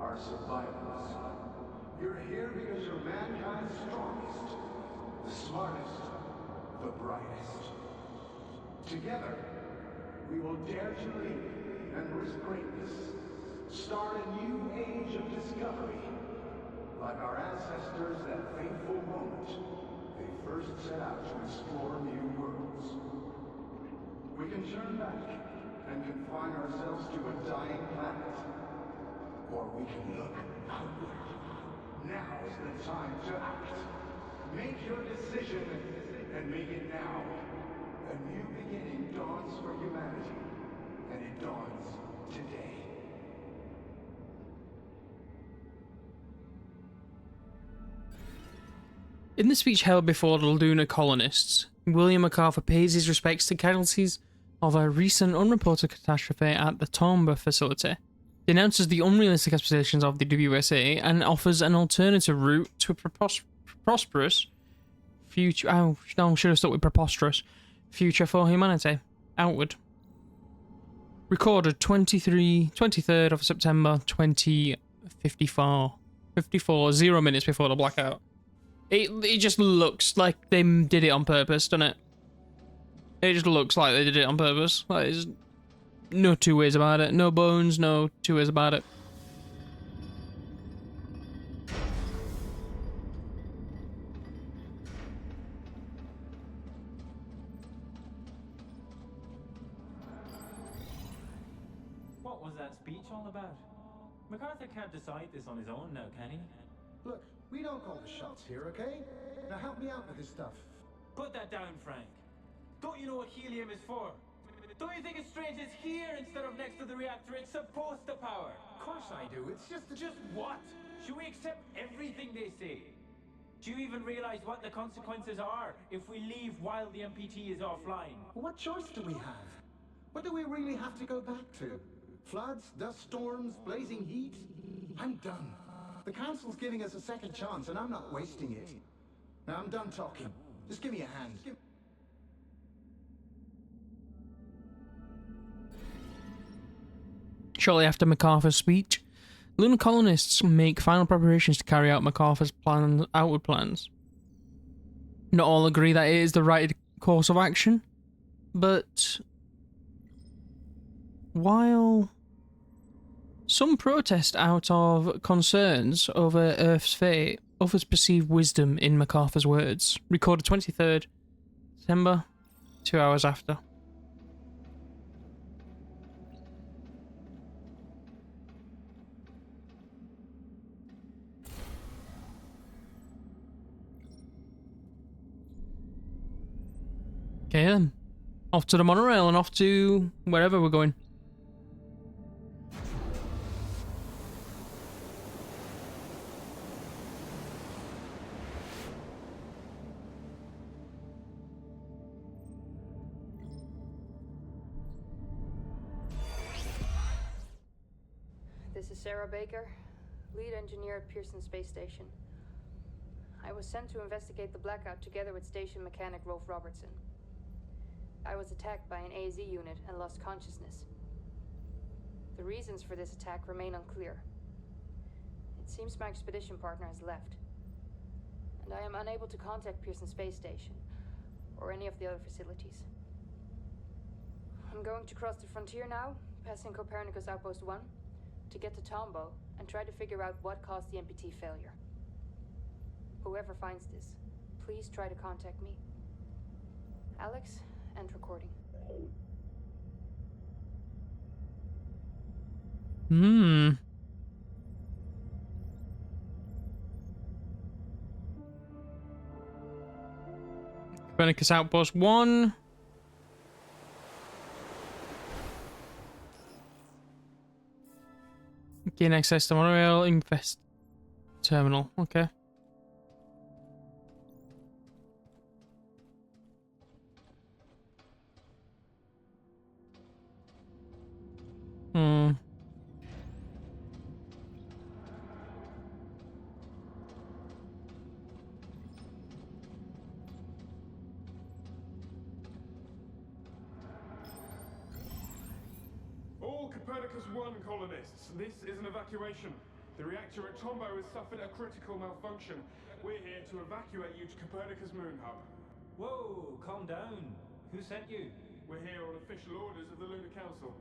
are survivors. You're here because you're mankind's strongest, the smartest, the brightest. Together, we will dare to lead and risk greatness. Start a new age of discovery. Like our ancestors that fateful moment they first set out to explore new worlds. We can turn back and confine ourselves to a dying planet. Or we can look outward. Now is the time to act. Make your decision and make it now. A new beginning dawns for humanity, and it dawns today. In the speech held before the lunar colonists, William MacArthur pays his respects to casualties of a recent unreported catastrophe at the Tombo facility, denounces the unrealistic expectations of the WSA, and offers an alternative route to a prosperous future. Oh, no, I should have stuck with preposterous future for humanity. Outward. Recorded 23rd of September 2054. 0 minutes before the blackout. It just looks like they did it on purpose, doesn't it? It just looks like they did it on purpose. Like, there's no two ways about it. No bones, no two ways about it. What was that speech all about? MacArthur can't decide this on his own now, can he? Look, we don't call the shots here, okay? Now help me out with this stuff. Put that down, Frank. Don't you know what helium is for? Don't you think it's strange it's here instead of next to the reactor it's supposed to power? Of course I do. It's just... Just what? Should we accept everything they say? Do you even realize what the consequences are if we leave while the MPT is offline? What choice do we have? What do we really have to go back to? Floods, dust storms, blazing heat? I'm done. The Council's giving us a second chance, and I'm not wasting it. Now I'm done talking. Just give me a hand. Shortly after MacArthur's speech, lunar colonists make final preparations to carry out MacArthur's outward plans. Not all agree that it is the right course of action, but while some protest out of concerns over Earth's fate, others perceive wisdom in MacArthur's words. Recorded 23rd September, 2 hours after. Okay then, off to the monorail and off to wherever we're going. This is Sarah Baker, lead engineer at Pearson Space Station. I was sent to investigate the blackout together with station mechanic Rolf Robertson. I was attacked by an AZ unit and lost consciousness. The reasons for this attack remain unclear. It seems my expedition partner has left, and I am unable to contact Pearson Space Station or any of the other facilities. I'm going to cross the frontier now, passing Copernicus Outpost 1, to get to Tombow and try to figure out what caused the MPT failure. Whoever finds this, please try to contact me. Alex, end recording. Copernicus Outpost 1. Gain access to monorail, invest terminal. Okay. All Copernicus 1 colonists, this is an evacuation. The reactor at Tombow has suffered a critical malfunction. We're here to evacuate you to Copernicus Moon Hub. Whoa, calm down. Who sent you? We're here on official orders of the Lunar Council.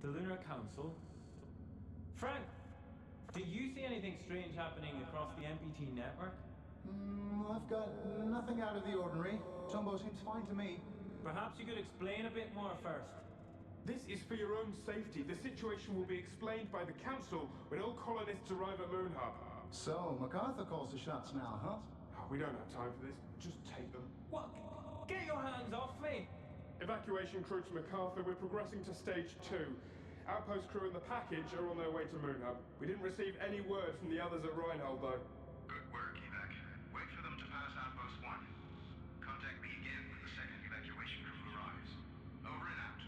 The Lunar Council? Frank, did you see anything strange happening across the MPT network? I've got nothing out of the ordinary. Tombow seems fine to me. Perhaps you could explain a bit more first. This is for your own safety. The situation will be explained by the Council when all colonists arrive at Moon Hub. So, MacArthur calls the shots now, huh? We don't have time for this. Just take them. What? Get your hands off me! Evacuation crew to MacArthur. We're progressing to stage 2. Outpost crew and the package are on their way to Moon Hub. We didn't receive any word from the others at Reinhold, though. Good work, Evac. Wait for them to pass Outpost 1. Contact me again when the second evacuation crew arrives. Over and out.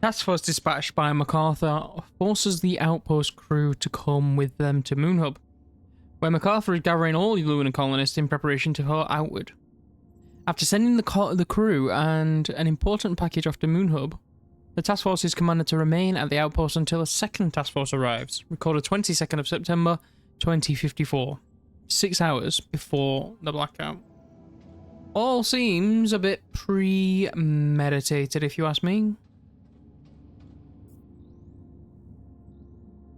Task force dispatched by MacArthur forces the outpost crew to come with them to Moon Hub, where MacArthur is gathering all the lunar colonists in preparation to haul outward. After sending the crew and an important package off to Moon Hub, the task force is commanded to remain at the outpost until a second task force arrives, recorded 22nd of September 2054, 6 hours before the blackout. All seems a bit premeditated, if you ask me.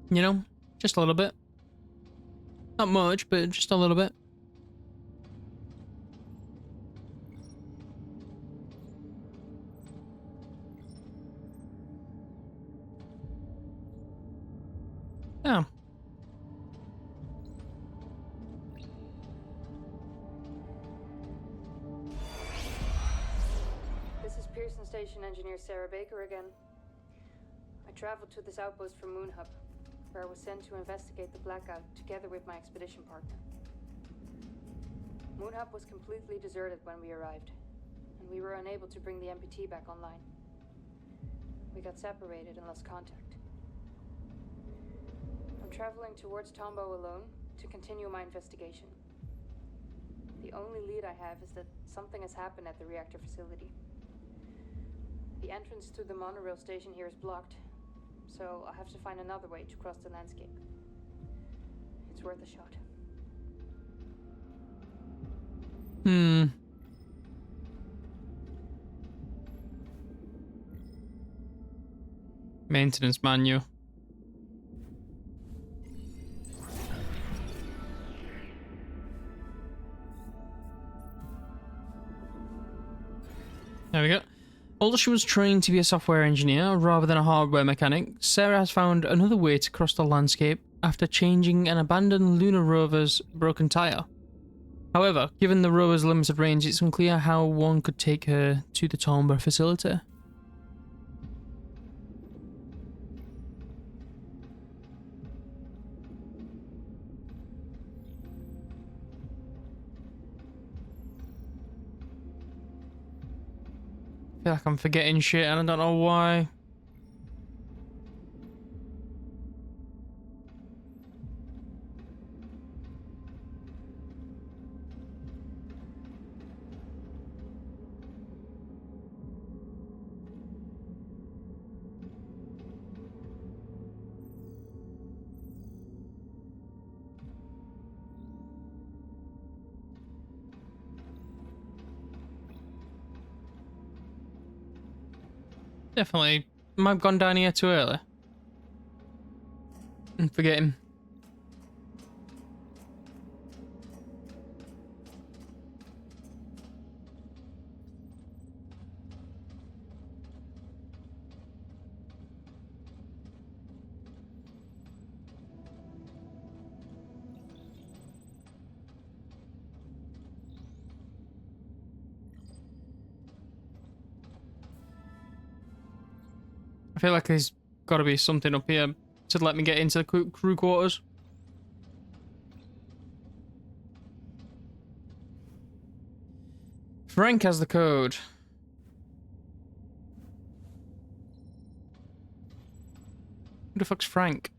You know, just a little bit. Not much, but just a little bit. Station Engineer Sarah Baker again. I traveled to this outpost from Moon Hub, where I was sent to investigate the blackout together with my expedition partner. Moon Hub was completely deserted when we arrived, and we were unable to bring the MPT back online. We got separated and lost contact. I'm traveling towards Tombo alone to continue my investigation. The only lead I have is that something has happened at the reactor facility. The entrance to the monorail station here is blocked, so I'll have to find another way to cross the landscape. It's worth a shot. Maintenance menu. There we go. Although she was trained to be a software engineer rather than a hardware mechanic, Sarah has found another way to cross the landscape after changing an abandoned lunar rover's broken tyre. However, given the rover's limited range, it's unclear how one could take her to the Tombo facility. I feel like I'm forgetting shit and I don't know why. Definitely. Might have gone down here too early. I'm forgetting. I feel like there's got to be something up here to let me get into the crew quarters. Frank has the code. Who the fuck's Frank?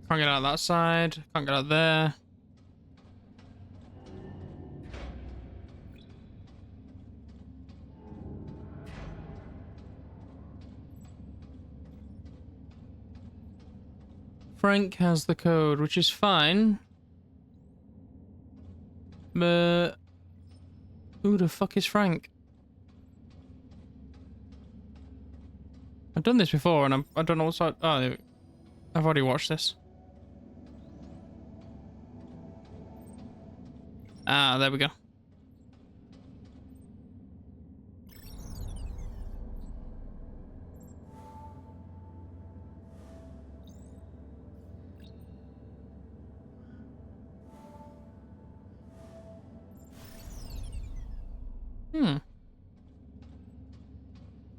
Can't get out that side. Can't get out there. Frank has the code, which is fine. But who the fuck is Frank? I've done this before and I don't know what's... Oh, I've already watched this. Ah, there we go.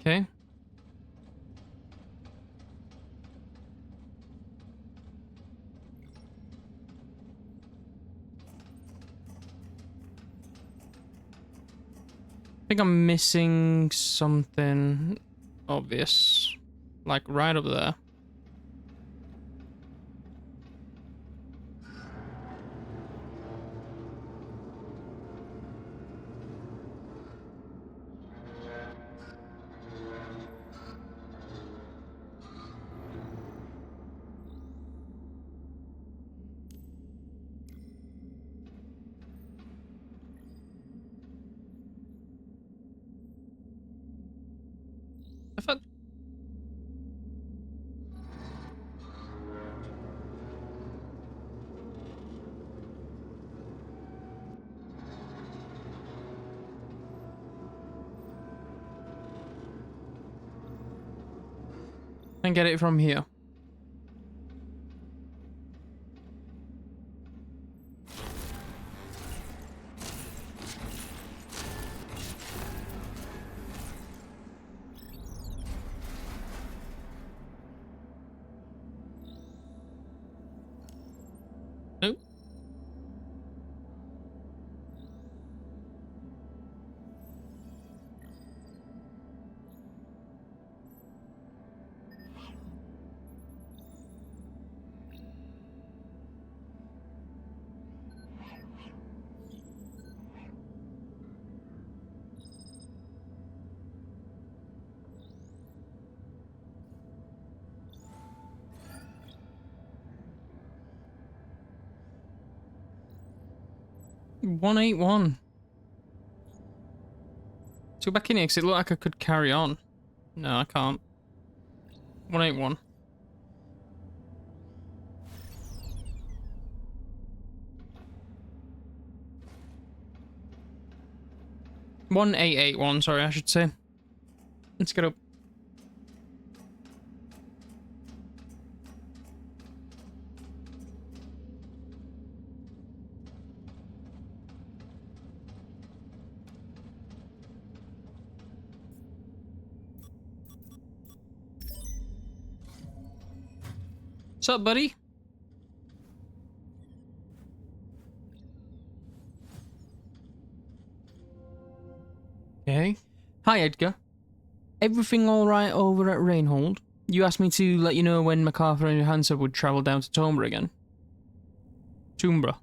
Okay. I think I'm missing something obvious. Like right up there. I thought... and get it from here. Nope. $181. Let's go back in here because it looked like I could carry on. No, I can't. 181. $1881, sorry, I should say. Let's get up. What's up, buddy? Okay. Hi, Edgar. Everything alright over at Rainhold? You asked me to let you know when MacArthur and Johansson would travel down to Tombra again. Tombra.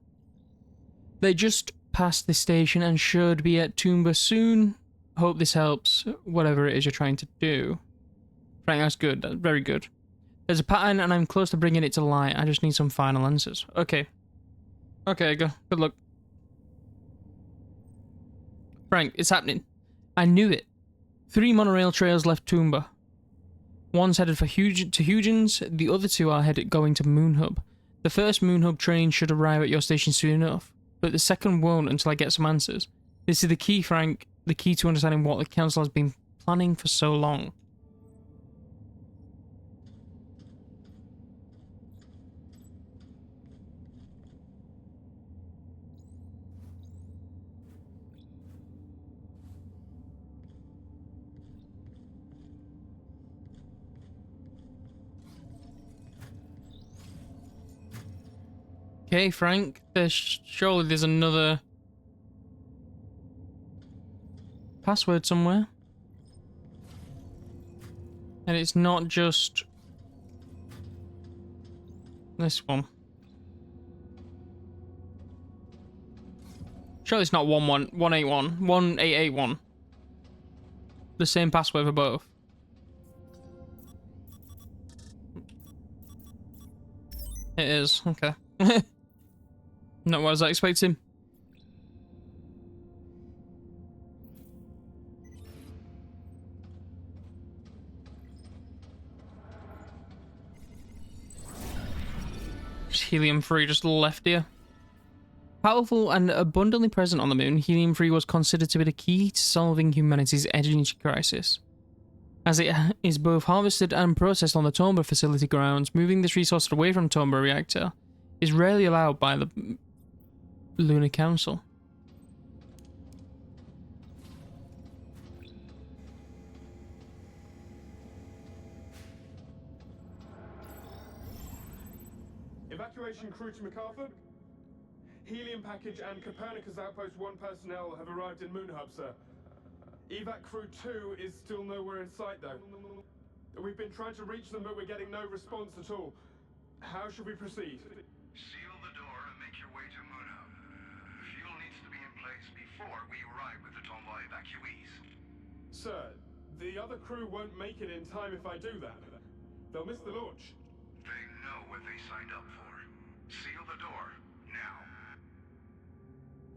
They just passed the station and should be at Tombra soon. Hope this helps, whatever it is you're trying to do. Frank, that's good. That's very good. There's a pattern and I'm close to bringing it to light. I just need some final answers. Okay. Okay, Edgar. Good luck. Frank, it's happening. I knew it. 3 monorail trails left Toomba. One's headed for to Huygens, the other 2 are headed going to Moonhub. The first Moonhub train should arrive at your station soon enough, but the second won't until I get some answers. This is the key, Frank, the key to understanding what the Council has been planning for so long. Okay, Frank, surely there's another password somewhere. And it's not just this one. Surely it's not 181, 1881. The same password for both. It is, okay. Not what I was expecting. Helium-3 just left here. Powerful and abundantly present on the moon, helium-3 was considered to be the key to solving humanity's energy crisis. As it is both harvested and processed on the Tomba facility grounds, moving this resource away from Tomba reactor is rarely allowed by the Lunar Council. Evacuation crew to MacArthur. Helium package and Copernicus Outpost 1 personnel have arrived in Moonhub, sir. Evac crew 2 is still nowhere in sight, though. We've been trying to reach them, but we're getting no response at all. How should we proceed? Seal the door and make your way to Moonhub. Fuel needs to be in place before we arrive with the Tomba evacuees. Sir, the other crew won't make it in time if I do that. They'll miss the launch. They know what they signed up for. Seal the door, now.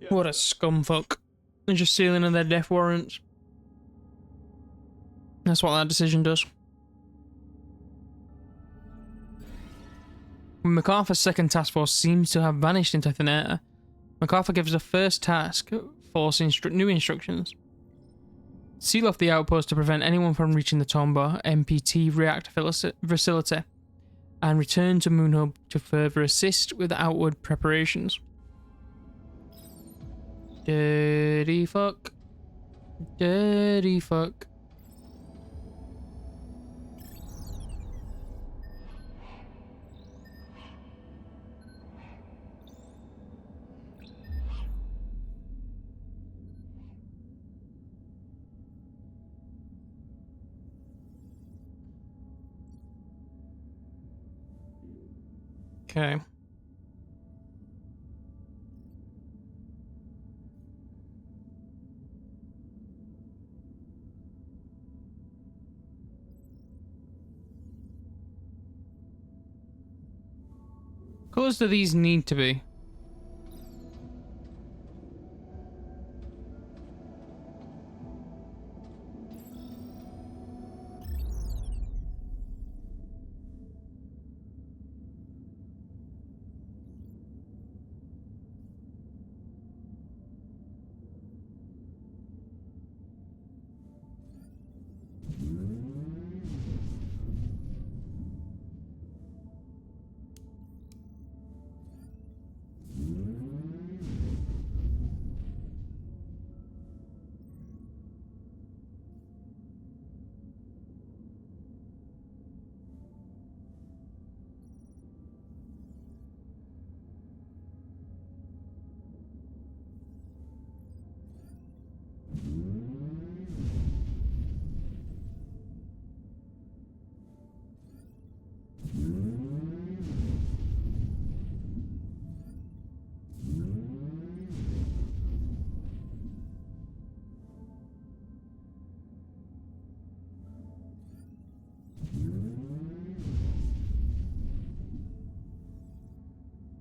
Yes, What a scumfuck. They're just sealing in their death warrants. That's what that decision does. MacArthur's second task force seems to have vanished into thin air. MacArthur gives the first task force new instructions. Seal off the outpost to prevent anyone from reaching the Tomba MPT reactor facility. And return to Moon Hub to further assist with outward preparations. Dirty fuck. Dirty fuck. Okay. Close do these need to be?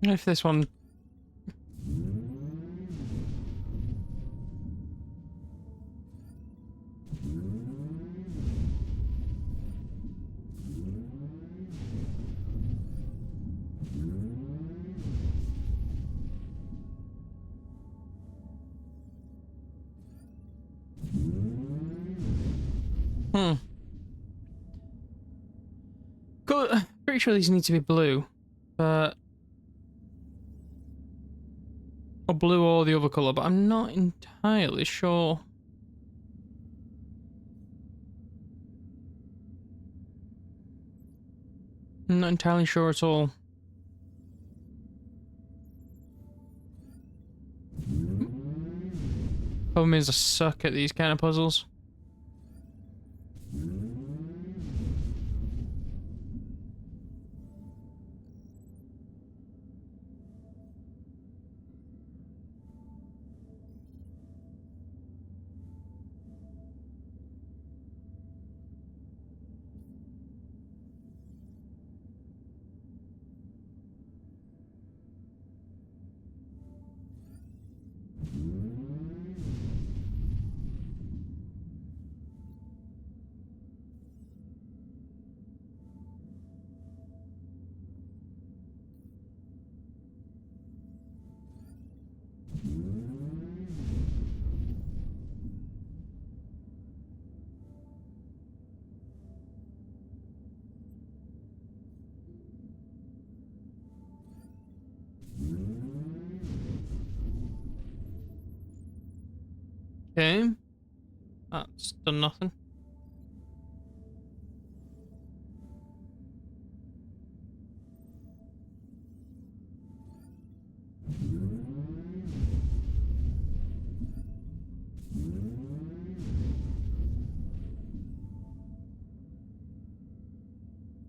If this one... Good. Pretty sure these need to be blue, but... Or blue or the other colour, but I'm not entirely sure. I'm not entirely sure at all. Problem is I suck at these kind of puzzles. Okay. That's done nothing.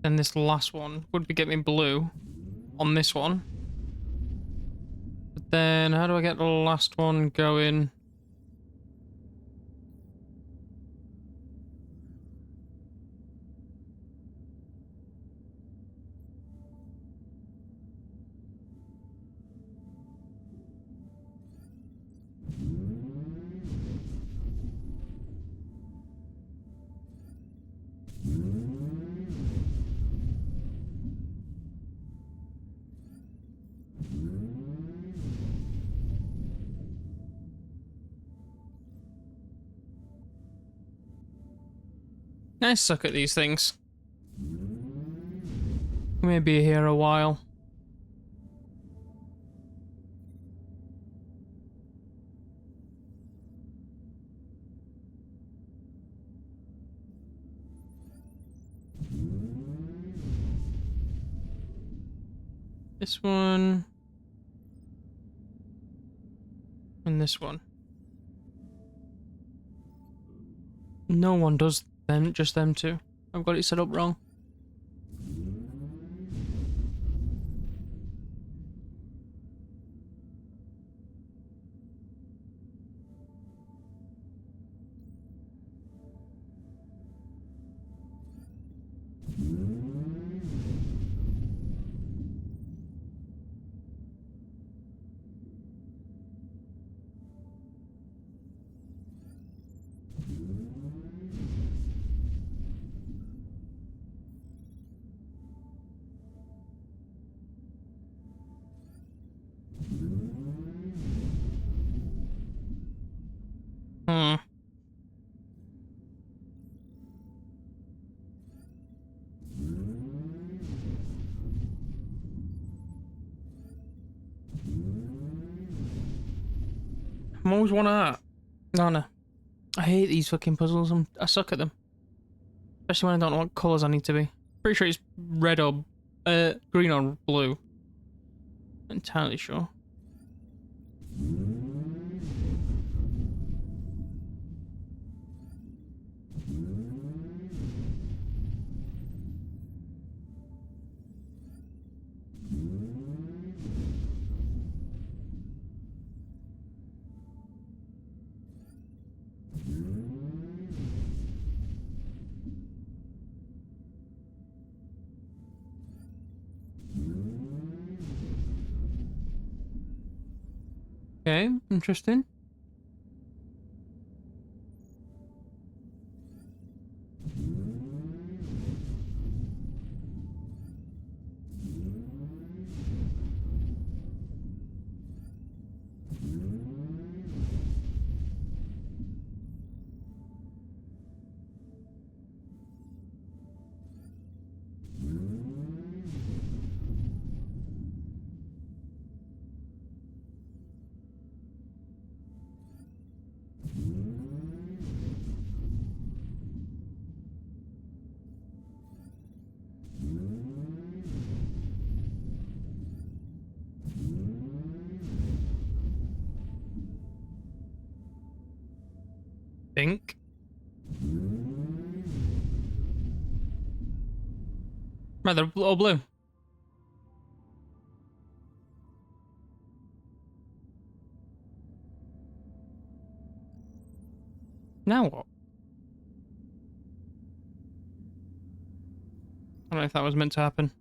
And this last one would be getting blue on this one. But then how do I get the last one going? I suck at these things. We may be here a while. This one. And this one. No one does them, just them two. I've got it set up wrong. Hmm. I'm always one of that. No. I hate these fucking puzzles. I suck at them. Especially when I don't know what colours I need to be. Pretty sure it's red or green or blue. Not entirely sure. Okay, interesting. Pink. Rather or blue. Now what? I don't know if that was meant to happen.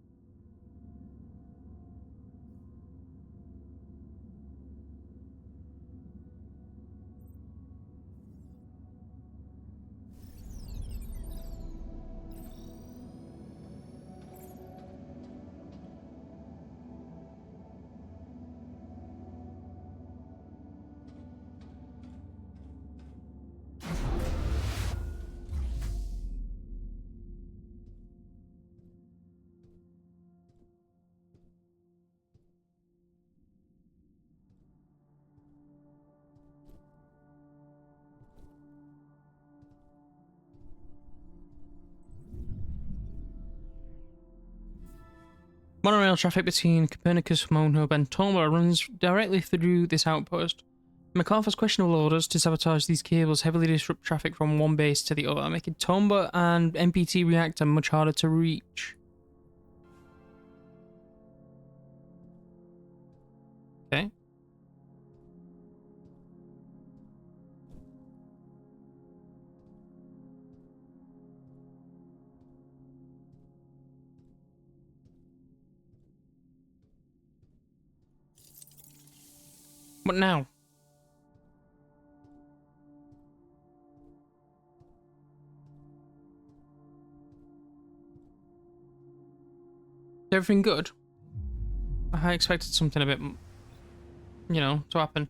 Monorail traffic between Copernicus, Moon Hub, and Tomba runs directly through this outpost. MacArthur's questionable orders to sabotage these cables heavily disrupt traffic from one base to the other, making Tomba and MPT reactor much harder to reach. Okay. What now? Is everything good? I expected something a bit, you know, to happen.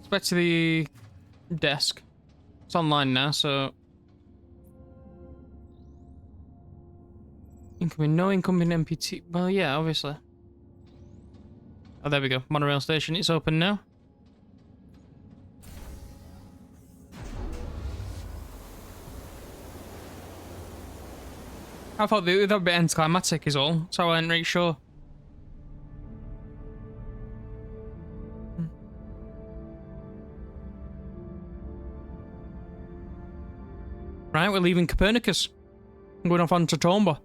Let's back to the desk. It's online now, so... Incoming, no incoming MPT. Well, yeah, obviously. Oh, there we go. Monorail station. It's open now. I thought that would be anticlimactic is all, so I wasn't really sure. Right, we're leaving Copernicus. I'm going off onto Toomba.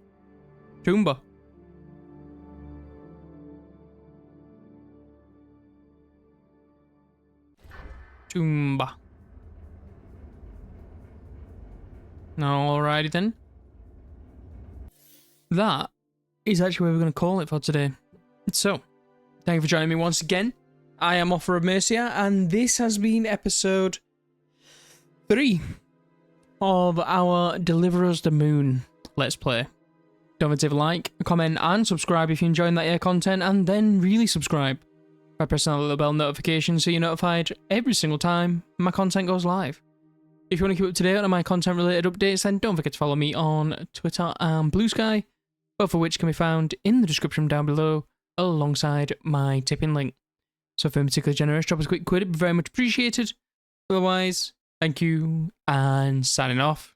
Alrighty then. That is actually where we're going to call it for today. So, thank you for joining me once again. I am Offer of Mercia, and this has been episode 3 of our Deliver Us the Moon Let's Play. Don't forget to like, comment, and subscribe if you're enjoying that content, and then really subscribe by pressing that little bell notification so you're notified every single time my content goes live. If you want to keep up to date on my content related updates, then don't forget to follow me on Twitter and Bluesky, both of which can be found in the description down below alongside my tipping link. So if you're particularly generous, drop us a quick quid, it'd be very much appreciated. Otherwise, thank you and signing off.